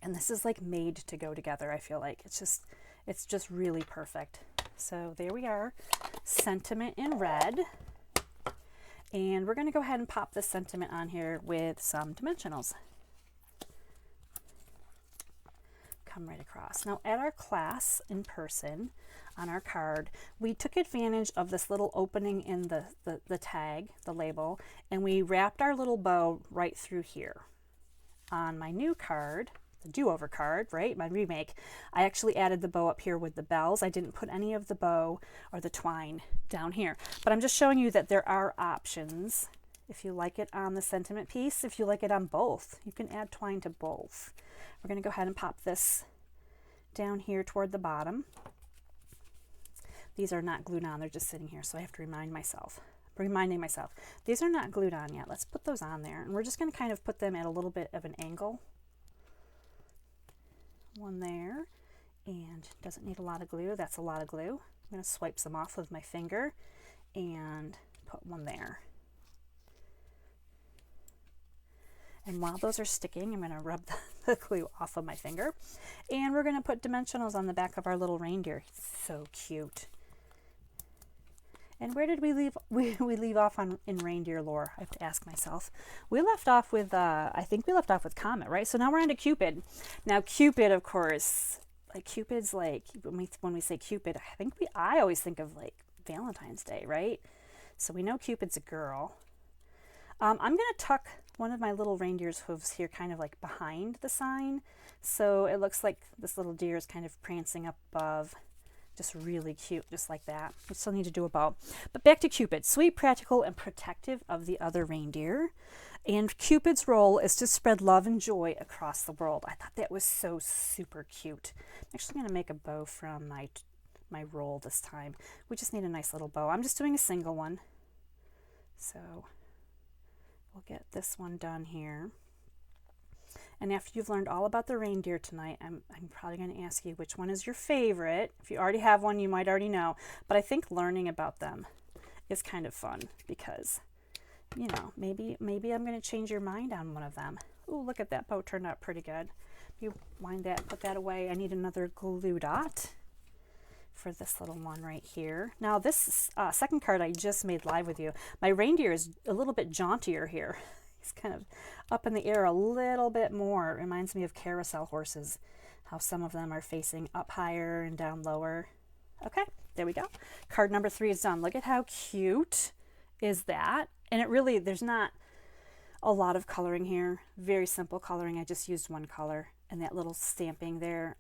And this is like made to go together. I feel like it's just really perfect. So there we are, sentiment in red. And we're going to go ahead and pop this sentiment on here with some dimensionals. Come right across. Now at our class in person on our card, we took advantage of this little opening in the tag, the label, and we wrapped our little bow right through here. On my new card, the do-over card, right, my remake, I actually added the bow up here with the bells. I didn't put any of the bow or the twine down here, but I'm just showing you that there are options. If you like it on the sentiment piece, if you like it on both, you can add twine to both. We're going to go ahead and pop this down here toward the bottom. These are not glued on, they're just sitting here, so I have to reminding myself. These are not glued on yet. Let's put those on there, and we're just going to kind of put them at a little bit of an angle. One there, and doesn't need a lot of glue. That's a lot of glue. I'm going to swipe some off with my finger and put one there. And while those are sticking, I'm going to rub the glue off of my finger. And we're going to put dimensionals on the back of our little reindeer. So cute. And where did we leave? We leave off in reindeer lore. I have to ask myself. We left off with, I think we left off with Comet, right? So now we're on to Cupid. Now Cupid, of course, like Cupid's like, when we say Cupid, I always think of like Valentine's Day, right? So we know Cupid's a girl. I'm going to tuck one of my little reindeer's hooves here kind of like behind the sign. So it looks like this little deer is kind of prancing up above. Just really cute, just like that. We still need to do a bow. But back to Cupid. Sweet, practical, and protective of the other reindeer. And Cupid's role is to spread love and joy across the world. I thought that was so super cute. I'm actually going to make a bow from my roll this time. We just need a nice little bow. I'm just doing a single one. So we'll get this one done here. And after you've learned all about the reindeer tonight, I'm probably going to ask you which one is your favorite. If you already have one, you might already know. But I think learning about them is kind of fun because, you know, maybe I'm going to change your mind on one of them. Ooh, look at that bow, turned out pretty good. You wind that, put that away. I need another glue dot for this little one right here. Now this second card I just made live with you. My reindeer is a little bit jauntier here. He's kind of up in the air a little bit more. It reminds me of carousel horses, how some of them are facing up higher and down lower. Okay, there we go. Card number 3 is done. Look at how cute is that. And it really, there's not a lot of coloring here. Very simple coloring. I just used one color, and that little stamping there.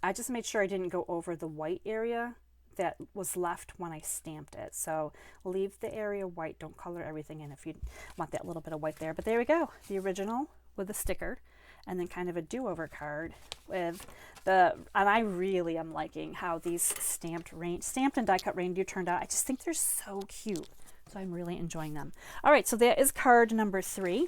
I just made sure I didn't go over the white area that was left when I stamped it. So leave the area white. Don't color everything in if you want that little bit of white there. But there we go. The original with a sticker, and then kind of a do-over card with the, and I really am liking how these stamped and die-cut reindeer turned out. I just think they're so cute. So I'm really enjoying them. All right, so that is card number 3.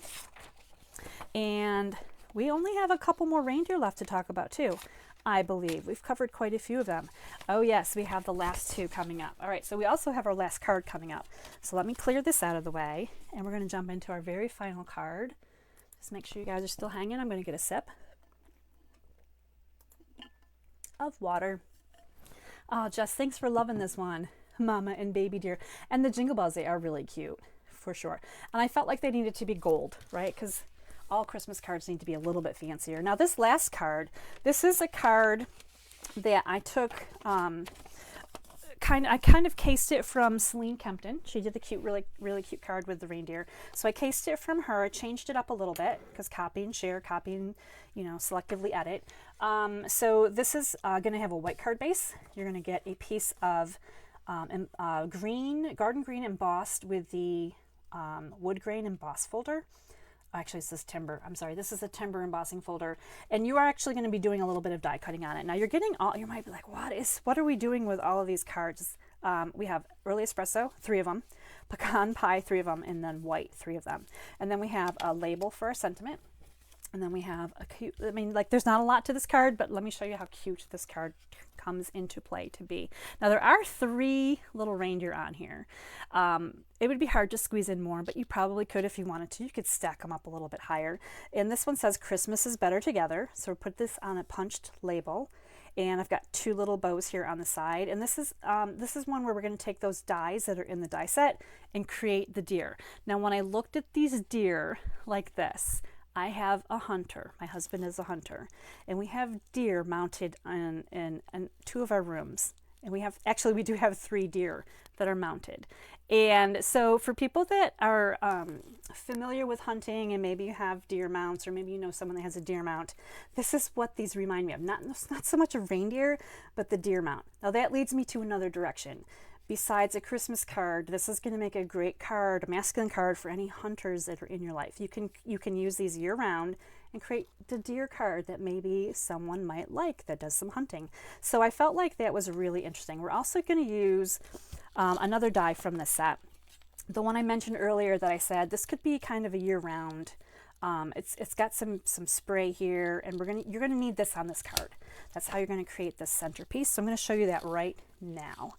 And we only have a couple more reindeer left to talk about too, I believe. We've covered quite a few of them. Oh yes, we have the last 2 coming up. All right, so we also have our last card coming up. So let me clear this out of the way, and we're going to jump into our very final card. Just make sure you guys are still hanging. I'm going to get a sip of water. Oh, Jess, thanks for loving this one. Mama and baby deer. And the jingle bells, they are really cute, for sure. And I felt like they needed to be gold, right? Because all Christmas cards need to be a little bit fancier. Now this last card, this is a card that I took, I kind of cased it from Celine Kempton. She did the cute, really cute card with the reindeer. So I cased it from her. I changed it up a little bit because copy and share, copy and, you know, selectively edit. So this is going to have a white card base. You're going to get a piece of garden green embossed with the wood grain emboss folder. Actually, it says timber. I'm sorry. This is a timber embossing folder, and you are actually going to be doing a little bit of die cutting on it. Now you're getting all. You might be like, what are we doing with all of these cards? We have early espresso, 3 of them, pecan pie, 3 of them, and then white, 3 of them, and then we have a label for our sentiment. And then we have a cute, I mean, like there's not a lot to this card, but let me show you how cute this card comes into play to be. Now there are 3 little reindeer on here. It would be hard to squeeze in more, but you probably could if you wanted to. You could stack them up a little bit higher. And this one says Christmas is better together. So put this on a punched label. And I've got 2 little bows here on the side. And this is one where we're going to take those dies that are in the die set and create the deer. Now when I looked at these deer like this, I have a hunter. My husband is a hunter, and we have deer mounted in 2 of our rooms. And we do have 3 deer that are mounted. And so for people that are familiar with hunting, and maybe you have deer mounts, or maybe you know someone that has a deer mount, this is what these remind me of. Not so much a reindeer, but the deer mount. Now that leads me to another direction. Besides a Christmas card, this is going to make a great card, a masculine card for any hunters that are in your life. You can use these year round and create the deer card that maybe someone might like that does some hunting. So I felt like that was really interesting. We're also going to use another die from the set. The one I mentioned earlier that I said this could be kind of a year round. It's got some spray here, and you're gonna need this on this card. That's how you're going to create this centerpiece. So I'm going to show you that right now.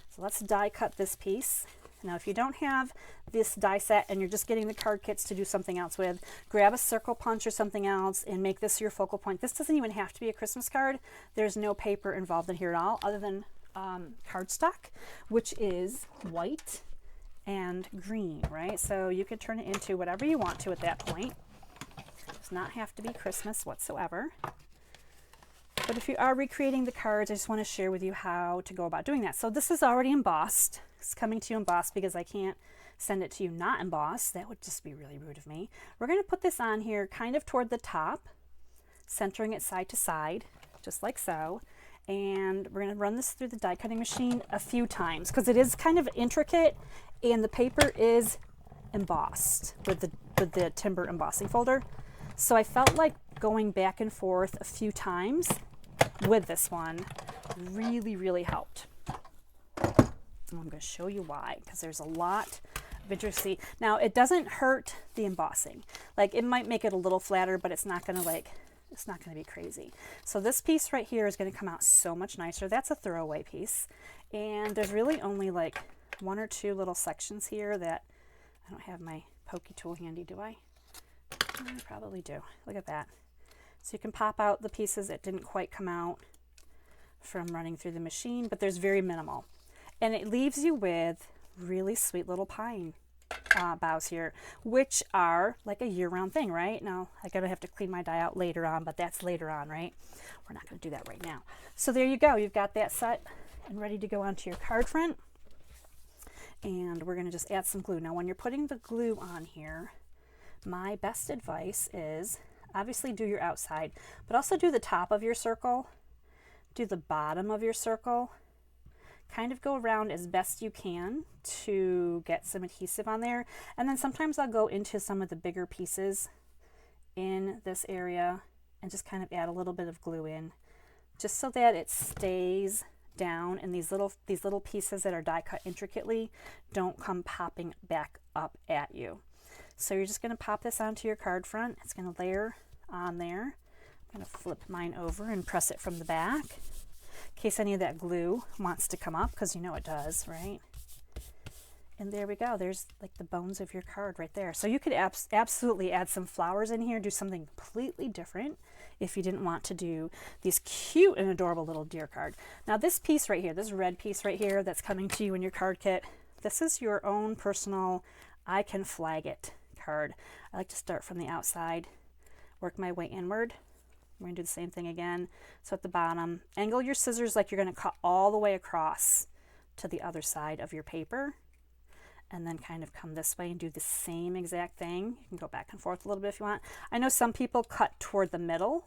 So let's die cut this piece. Now if you don't have this die set and you're just getting the card kits to do something else with, grab a circle punch or something else and make this your focal point. This doesn't even have to be a Christmas card. There's no paper involved in here at all other than cardstock, which is white and green, right? So you could turn it into whatever you want to at that point. It does not have to be Christmas whatsoever. But if you are recreating the cards, I just want to share with you how to go about doing that. So this is already embossed. It's coming to you embossed because I can't send it to you not embossed. That would just be really rude of me. We're going to put this on here kind of toward the top, centering it side to side, just like so. And we're going to run this through the die cutting machine a few times because it is kind of intricate and the paper is embossed with the timber embossing folder. So I felt like going back and forth a few times with this one really helped. And I'm going to show you why, because there's a lot of interesting. Now it doesn't hurt the embossing. Like it might make it a little flatter, but it's not going to be crazy. So this piece right here is going to come out so much nicer. That's a throwaway piece. And there's really only like 1 or 2 little sections here that I don't have my pokey tool handy, do I? I probably do. Look at that. So you can pop out the pieces that didn't quite come out from running through the machine, but there's very minimal. And it leaves you with really sweet little pine boughs here, which are like a year-round thing, right? Now, I gotta have to clean my die out later on, but that's later on, right? We're not gonna do that right now. So there you go. You've got that set and ready to go onto your card front. And we're gonna just add some glue. Now, when you're putting the glue on here, my best advice is obviously do your outside, but also do the top of your circle, do the bottom of your circle, kind of go around as best you can to get some adhesive on there. And then sometimes I'll go into some of the bigger pieces in this area and just kind of add a little bit of glue in, just so that it stays down and these little pieces that are die cut intricately don't come popping back up at you. So you're just going to pop this onto your card front. It's going to layer on there. I'm going to flip mine over and press it from the back in case any of that glue wants to come up, because you know it does, right? And there we go. There's like the bones of your card right there. So you could absolutely add some flowers in here, do something completely different if you didn't want to do these cute and adorable little deer card. Now this piece right here, this red piece right here that's coming to you in your card kit, this is your own personal I can flag it card. I like to start from the outside, work my way inward. We're going to do the same thing again. So at the bottom, angle your scissors like you're going to cut all the way across to the other side of your paper, and then kind of come this way and do the same exact thing. You can go back and forth a little bit if you want. I know some people cut toward the middle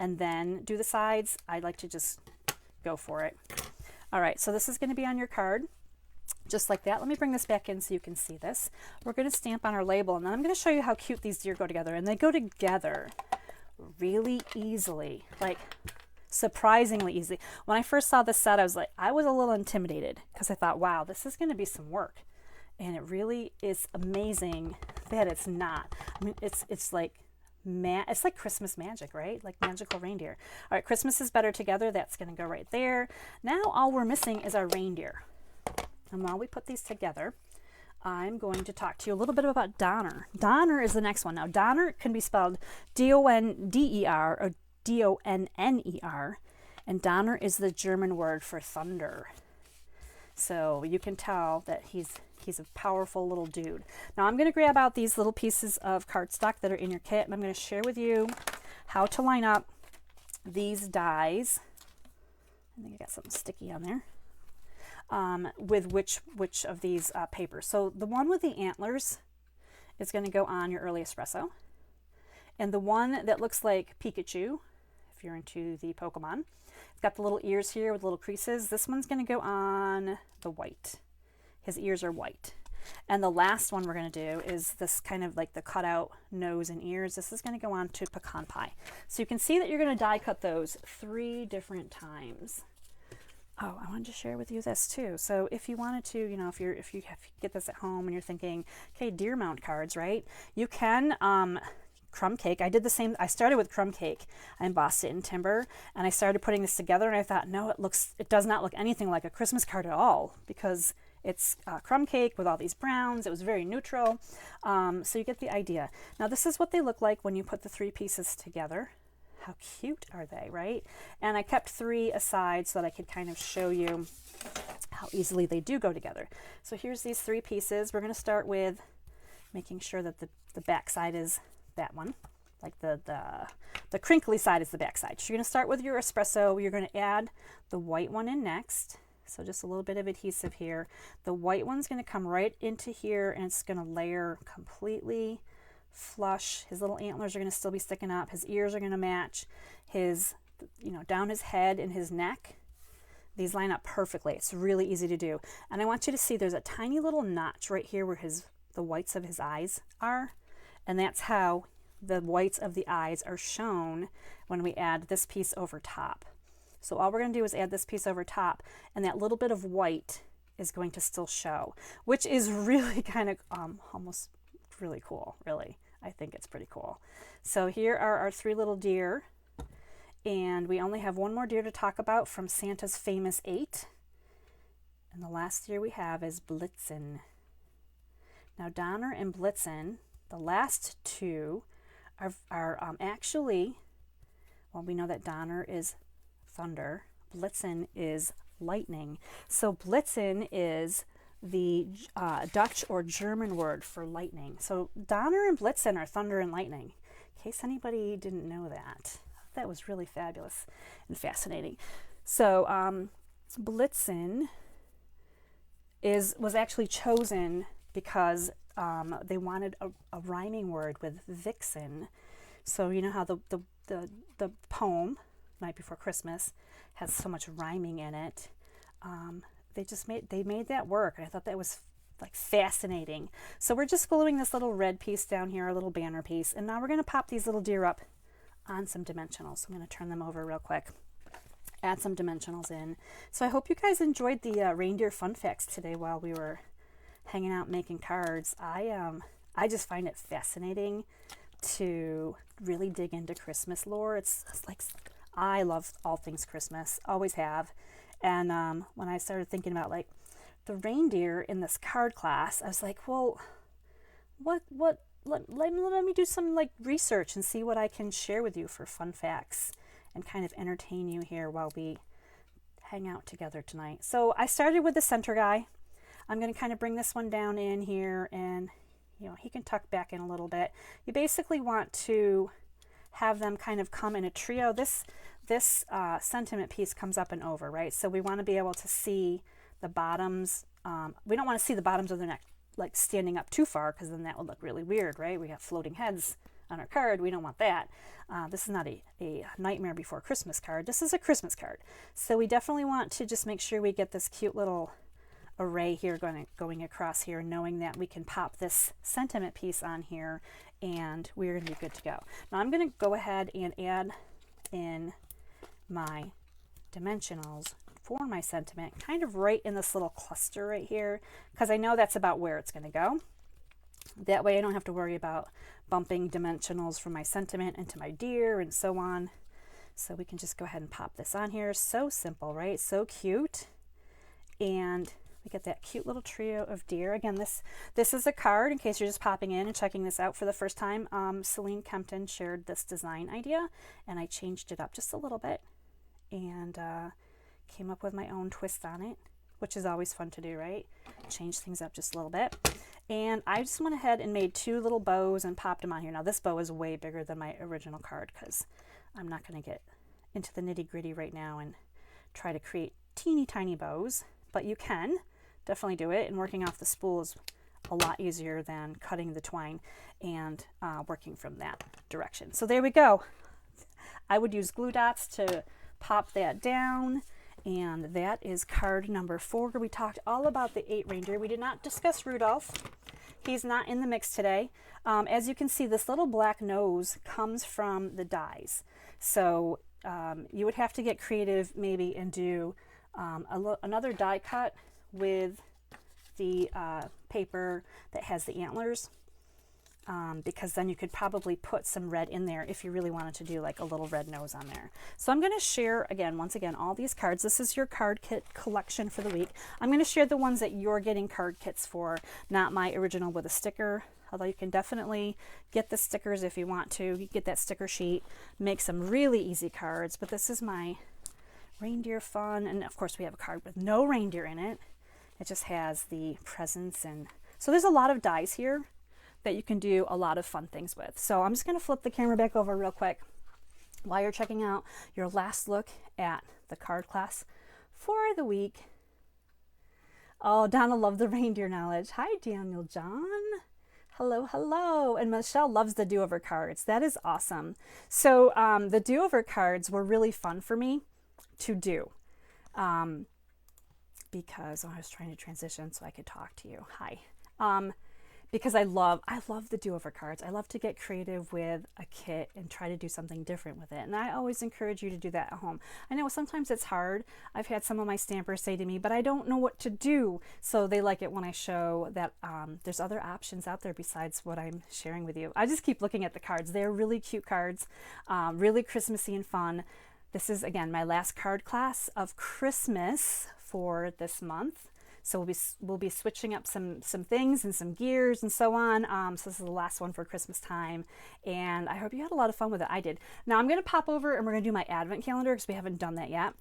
and then do the sides. I like to just go for it. All right, so this is going to be on your card. Just like that. Let me bring this back in so you can see this. We're going to stamp on our label, and then I'm going to show you how cute these deer go together. And they go together really easily, like surprisingly easy. When I first saw this set, I was a little intimidated because I thought, wow, this is going to be some work. And it really is amazing that it's not. I mean, it's like Christmas magic, right? Like magical reindeer. All right, Christmas is better together. That's going to go right there. Now all we're missing is our reindeer. And while we put these together, I'm going to talk to you a little bit about Donner. Donner is the next one. Now, Donner can be spelled D-O-N-D-E-R or D-O-N-N-E-R, and Donner is the German word for thunder. So you can tell that he's a powerful little dude. Now, I'm going to grab out these little pieces of cardstock that are in your kit, and I'm going to share with you how to line up these dies. I think I got something sticky on there. With which of these papers. So the one with the antlers is going to go on your early espresso. And the one that looks like Pikachu, if you're into the Pokemon, it's got the little ears here with little creases. This one's going to go on the white. His ears are white. And the last one we're going to do is this kind of like the cutout nose and ears. This is going to go on to pecan pie. So you can see that you're going to die cut those 3 different times. Oh, I wanted to share with you this too. So if you wanted to, you know, if you get this at home and you're thinking, okay, deer mount cards, right? You can crumb cake. I did the same. I started with crumb cake. I embossed it in timber, and I started putting this together, and I thought, no, it does not look anything like a Christmas card at all, because it's crumb cake with all these browns. It was very neutral. So you get the idea. Now this is what they look like when you put the 3 pieces together. How cute are they, right? And I kept 3 aside so that I could kind of show you how easily they do go together. So here's these 3 pieces. We're going to start with making sure that the back side is that one, like the crinkly side is the back side. So you're going to start with your espresso. You're going to add the white one in next. So just a little bit of adhesive here. The white one's going to come right into here, and it's going to layer completely flush. His little antlers are going to still be sticking up. His ears are going to match. His, down his head and his neck. These line up perfectly. It's really easy to do. And I want you to see there's a tiny little notch right here where the whites of his eyes are. And that's how the whites of the eyes are shown when we add this piece over top. So all we're going to do is add this piece over top, and that little bit of white is going to still show, which is really kind of almost really cool, really. I think it's pretty cool. So here are our 3 little deer, and we only have one more deer to talk about from Santa's famous 8. And the last deer we have is Blitzen. Now Donner and Blitzen, the last 2, are actually, well, we know that Donner is thunder, Blitzen is lightning. So Blitzen is the Dutch or German word for lightning. So Donner and Blitzen are thunder and lightning, in case anybody didn't know that. That was really fabulous and fascinating. So Blitzen was actually chosen because they wanted a rhyming word with vixen. So you know how the poem Night Before Christmas has so much rhyming in it. They made that work, and I thought that was like fascinating. So we're just gluing this little red piece down here, a little banner piece, and now we're going to pop these little deer up on some dimensionals. So I'm going to turn them over real quick, add some dimensionals in. So I hope you guys enjoyed the reindeer fun facts today while we were hanging out making cards. I just find it fascinating to really dig into Christmas lore. It's like, I love all things Christmas, always have. And when I started thinking about like the reindeer in this card class, I was like, well, let me do some like research and see what I can share with you for fun facts and kind of entertain you here while we hang out together tonight. So I started with the center guy. I'm going to kind of bring this one down in here, and you know, he can tuck back in a little bit. You basically want to have them kind of come in a trio. This sentiment piece comes up and over, right? So we want to be able to see the bottoms. We don't want to see the bottoms of their neck like standing up too far, because then that would look really weird, right? We have floating heads on our card. We don't want that. This is not a Nightmare Before Christmas card. This is a Christmas card. So we definitely want to just make sure we get this cute little array here going across here, knowing that we can pop this sentiment piece on here and we're going to be good to go. Now I'm going to go ahead and add in my dimensionals for my sentiment kind of right in this little cluster right here, because I know that's about where it's going to go. That way I don't have to worry about bumping dimensionals from my sentiment into my deer and so on. So we can just go ahead and pop this on here. So simple, right? So cute. And we get that cute little trio of deer. Again, this is a card in case you're just popping in and checking this out for the first time. Celine Kempton shared this design idea, and I changed it up just a little bit and came up with my own twist on it, which is always fun to do, right? Change things up just a little bit. And I just went ahead and made two little bows and popped them on here. Now this bow is way bigger than my original card because I'm not going to get into the nitty gritty right now and try to create teeny tiny bows, but you can definitely do it, and working off the spool is a lot easier than cutting the twine and working from that direction. So there we go. I would use glue dots to pop that down, and that is card number 4. We talked all about the 8 reindeer. We did not discuss Rudolph. He's not in the mix today. As you can see, this little black nose comes from the dies. So you would have to get creative maybe and do another die cut with the paper that has the antlers, because then you could probably put some red in there if you really wanted to do like a little red nose on there. So I'm going to share once again all these cards. This is your card kit collection for the week. I'm going to share the ones that you're getting card kits for, not my original with a sticker, although you can definitely get the stickers if you want to. You get that sticker sheet, make some really easy cards, but this is my Reindeer Fun, and of course we have a card with no reindeer in it. It just has the presents, and so there's a lot of dies here that you can do a lot of fun things with. So I'm just going to flip the camera back over real quick while you're checking out your last look at the card class for the week. Oh, Donna loved the reindeer knowledge. Hi, Daniel John. Hello, hello. And Michelle loves the do-over cards. That is awesome. So the do-over cards were really fun for me to do. Because I was trying to transition so I could talk to you. Hi. Because I love the do-over cards. I love to get creative with a kit and try to do something different with it. And I always encourage you to do that at home. I know sometimes it's hard. I've had some of my stampers say to me, but I don't know what to do. So they like it when I show that there's other options out there besides what I'm sharing with you. I just keep looking at the cards. They're really cute cards, really Christmassy and fun. This is, again, my last card class of Christmas for this month. So we'll be switching up some things and some gears and so on. So this is the last one for Christmas time, and I hope you had a lot of fun with it. I did. Now I'm going to pop over and we're going to do my advent calendar because we haven't done that yet.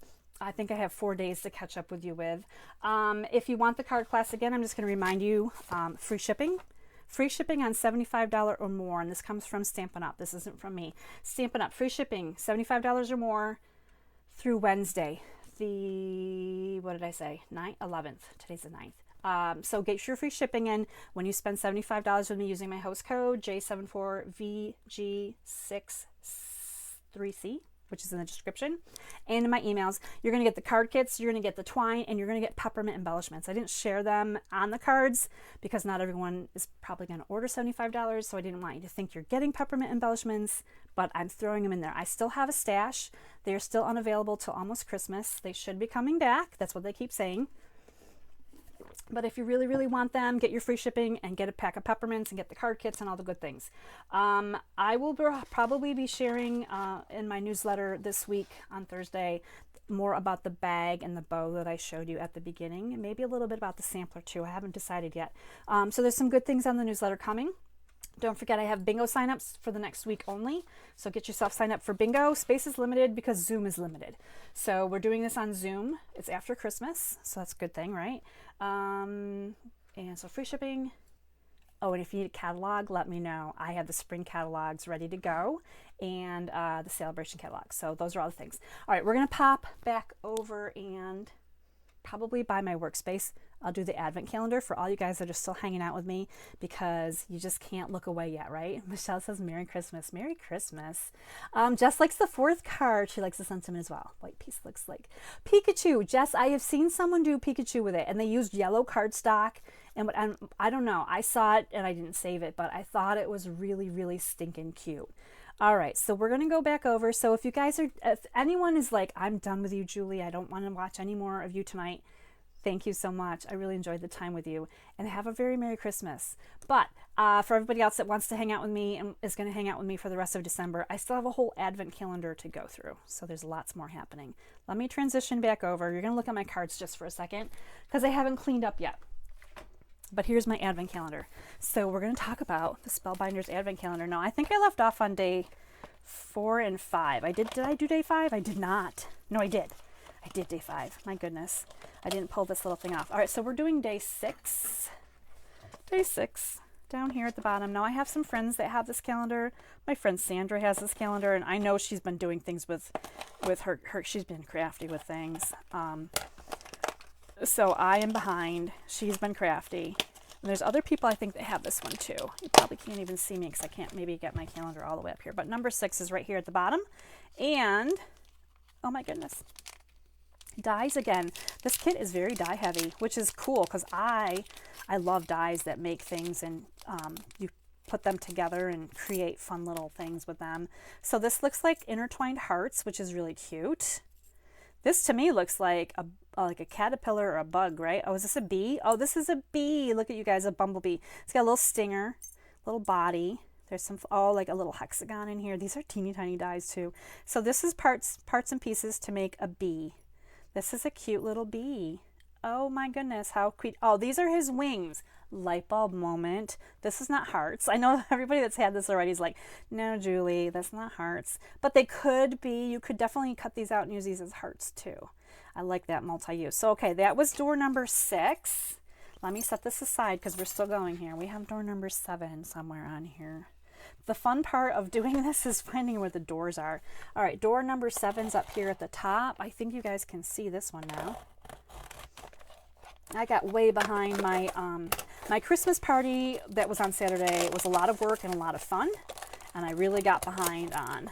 I think I have 4 days to catch up with you with. If you want the card class again, I'm just going to remind you, free shipping. Free shipping on $75 or more, and this comes from Stampin' Up. This isn't from me. Stampin' Up, free shipping, $75 or more through Wednesday. What did I say? 11th. Today's the 9th. So get your free shipping in when you spend $75 with me using my host code J74VG6C3, which is in the description, and in my emails. You're going to get the card kits, you're going to get the twine, and you're going to get peppermint embellishments. I didn't share them on the cards because not everyone is probably going to order $75, so I didn't want you to think you're getting peppermint embellishments, but I'm throwing them in there. I still have a stash. They're still unavailable till almost Christmas. They should be coming back. That's what they keep saying. But if you really, really want them, get your free shipping and get a pack of peppermints and get the card kits and all the good things. I will probably be sharing in my newsletter this week on Thursday more about the bag and the bow that I showed you at the beginning, and maybe a little bit about the sampler too. I haven't decided yet. So there's some good things on the newsletter coming. Don't forget I have bingo signups for the next week only. So get yourself signed up for bingo. Space is limited because Zoom is limited. So we're doing this on Zoom. It's after Christmas, so that's a good thing, right? And so free shipping. Oh, and if you need a catalog, let me know. I have the spring catalogs ready to go and the celebration catalog. So those are all the things. All right, we're going to pop back over and probably by my workspace. I'll do the advent calendar for all you guys that are still hanging out with me because you just can't look away yet, right? Michelle says Merry Christmas. Merry Christmas. Jess likes the fourth card. She likes the sentiment as well. White piece looks like Pikachu. Jess, I have seen someone do Pikachu with it, and they used yellow cardstock. And I don't know. I saw it and I didn't save it, but I thought it was really, really stinking cute. All right, so we're going to go back over. So if anyone is like, I'm done with you, Julie, I don't want to watch any more of you tonight, thank you so much. I really enjoyed the time with you, and have a very Merry Christmas. But for everybody else that wants to hang out with me and is going to hang out with me for the rest of December, I still have a whole advent calendar to go through. So there's lots more happening. Let me transition back over. You're going to look at my cards just for a second because I haven't cleaned up yet. But here's my advent calendar. So we're going to talk about the Spellbinders advent calendar. Now, I think I left off on day 4 and 5. Did I do day 5? I did not. No, I did. I did day 5. My goodness. I didn't pull this little thing off. All right, so we're doing day 6. Day 6 down here at the bottom. Now, I have some friends that have this calendar. My friend Sandra has this calendar, and I know she's been doing things with her. She's been crafty with things. So I am behind. She's been crafty. And there's other people I think that have this one too. You probably can't even see me because I can't maybe get my calendar all the way up here. But number 6 is right here at the bottom. And, oh my goodness, dies again. This kit is very die heavy, which is cool because I love dies that make things and you put them together and create fun little things with them. So this looks like intertwined hearts, which is really cute. This to me looks like a caterpillar or a bug, right? Oh, is this a bee? Oh, this is a bee. Look at you guys, a bumblebee. It's got a little stinger, little body. There's some, like a little hexagon in here. These are teeny tiny dies too. So this is parts and pieces to make a bee. This is a cute little bee. Oh my goodness, how cute. Oh, these are his wings. Light bulb moment. This is not hearts. I know everybody that's had this already is like, no, Julie, that's not hearts. But they could be. You could definitely cut these out and use these as hearts too. I like that multi-use. So, okay, that was door number 6. Let me set this aside because we're still going here. We have door number 7 somewhere on here. The fun part of doing this is finding where the doors are. All right, door number 7's up here at the top. I think you guys can see this one now. I got way behind my my Christmas party that was on Saturday. It was a lot of work and a lot of fun, and I really got behind on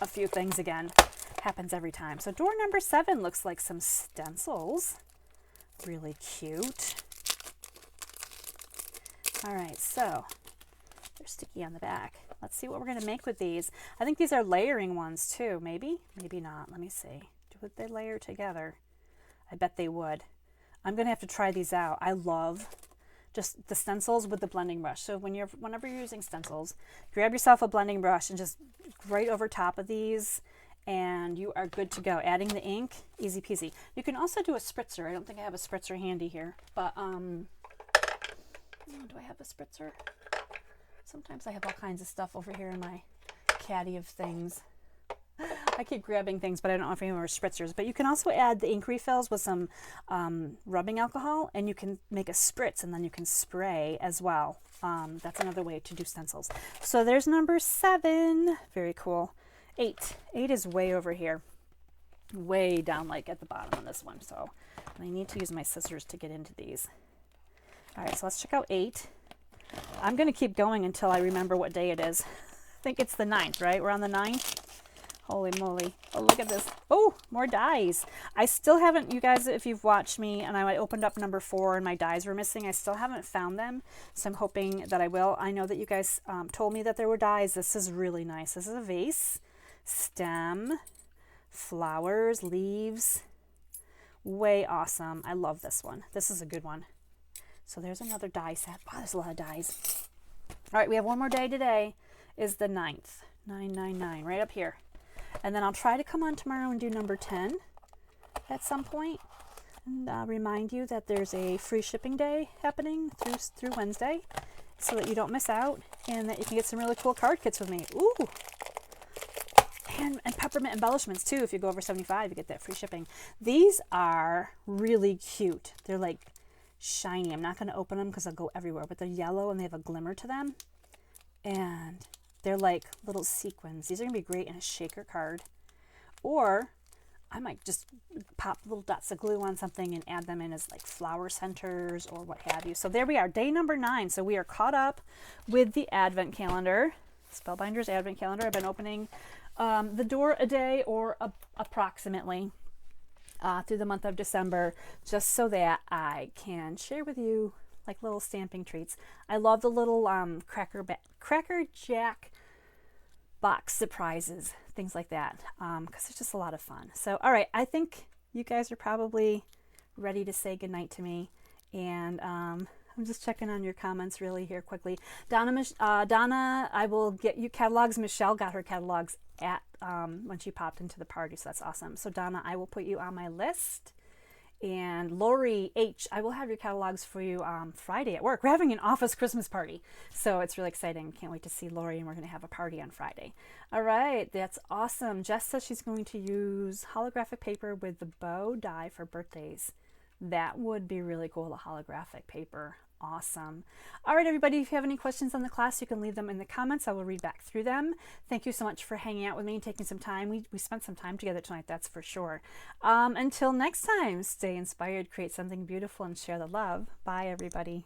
a few things again. Happens every time. So door number 7 looks like some stencils. Really cute. All right, so they're sticky on the back. Let's see what we're going to make with these. I think these are layering ones too. Maybe not. Let me see. Would they layer together? I bet they would. I'm going to have to try these out. I love just the stencils with the blending brush. So whenever you're using stencils, grab yourself a blending brush and just right over top of these and you are good to go. Adding the ink, easy peasy. You can also do a spritzer. I don't think I have a spritzer handy here, but oh, do I have a spritzer? Sometimes I have all kinds of stuff over here in my caddy of things. I keep grabbing things, but I don't know if any are spritzers. But you can also add the ink refills with some rubbing alcohol, and you can make a spritz, and then you can spray as well. That's another way to do stencils. So there's number 7. Very cool. 8. 8 is way over here. Way down, like at the bottom on this one. So I need to use my scissors to get into these. All right, so let's check out 8. I'm going to keep going until I remember what day it is. I think it's the 9th, right? We're on the 9th. Holy moly. Oh, look at this. Oh, more dies. I still haven't, you guys, if you've watched me, and I opened up number 4 and my dies were missing, I still haven't found them. So I'm hoping that I will. I know that you guys told me that there were dies. This is really nice. This is a vase, stem, flowers, leaves. Way awesome. I love this one. This is a good one. So there's another die set. Wow, there's a lot of dies. All right, we have one more day today. Is the 9th. 999, right up here. And then I'll try to come on tomorrow and do number 10 at some point. And remind you that there's a free shipping day happening through Wednesday, so that you don't miss out, and that you can get some really cool card kits with me. Ooh! And peppermint embellishments too. If you go over 75, you get that free shipping. These are really cute. They're like shiny. I'm not going to open them because they'll go everywhere, but they're yellow and they have a glimmer to them. And they're like little sequins. These are going to be great in a shaker card. Or I might just pop little dots of glue on something and add them in as like flower centers or what have you. So there we are, day number 9. So we are caught up with the Advent calendar. Spellbinder's Advent calendar. I've been opening the door a day or approximately through the month of December, just so that I can share with you like little stamping treats. I love the little Cracker Jack box surprises, things like that, because it's just a lot of fun. So, all right, I think you guys are probably ready to say goodnight to me, and I'm just checking on your comments really here quickly. Donna, I will get you catalogs. Michelle got her catalogs at when she popped into the party, so that's awesome. So Donna, I will put you on my list. And Lori H, I will have your catalogs for you Friday at work. We're having an office Christmas party, so it's really exciting. Can't wait to see Lori, and we're going to have a party on Friday. All right, that's awesome. Jess says she's going to use holographic paper with the bow die for birthdays. That would be really cool, the holographic paper. Awesome. All right, everybody, if you have any questions on the class, you can leave them in the comments. I will read back through them. Thank you so much for hanging out with me and taking some time. We spent some time together tonight, that's for sure. Until next time, stay inspired, create something beautiful, and share the love. Bye, everybody.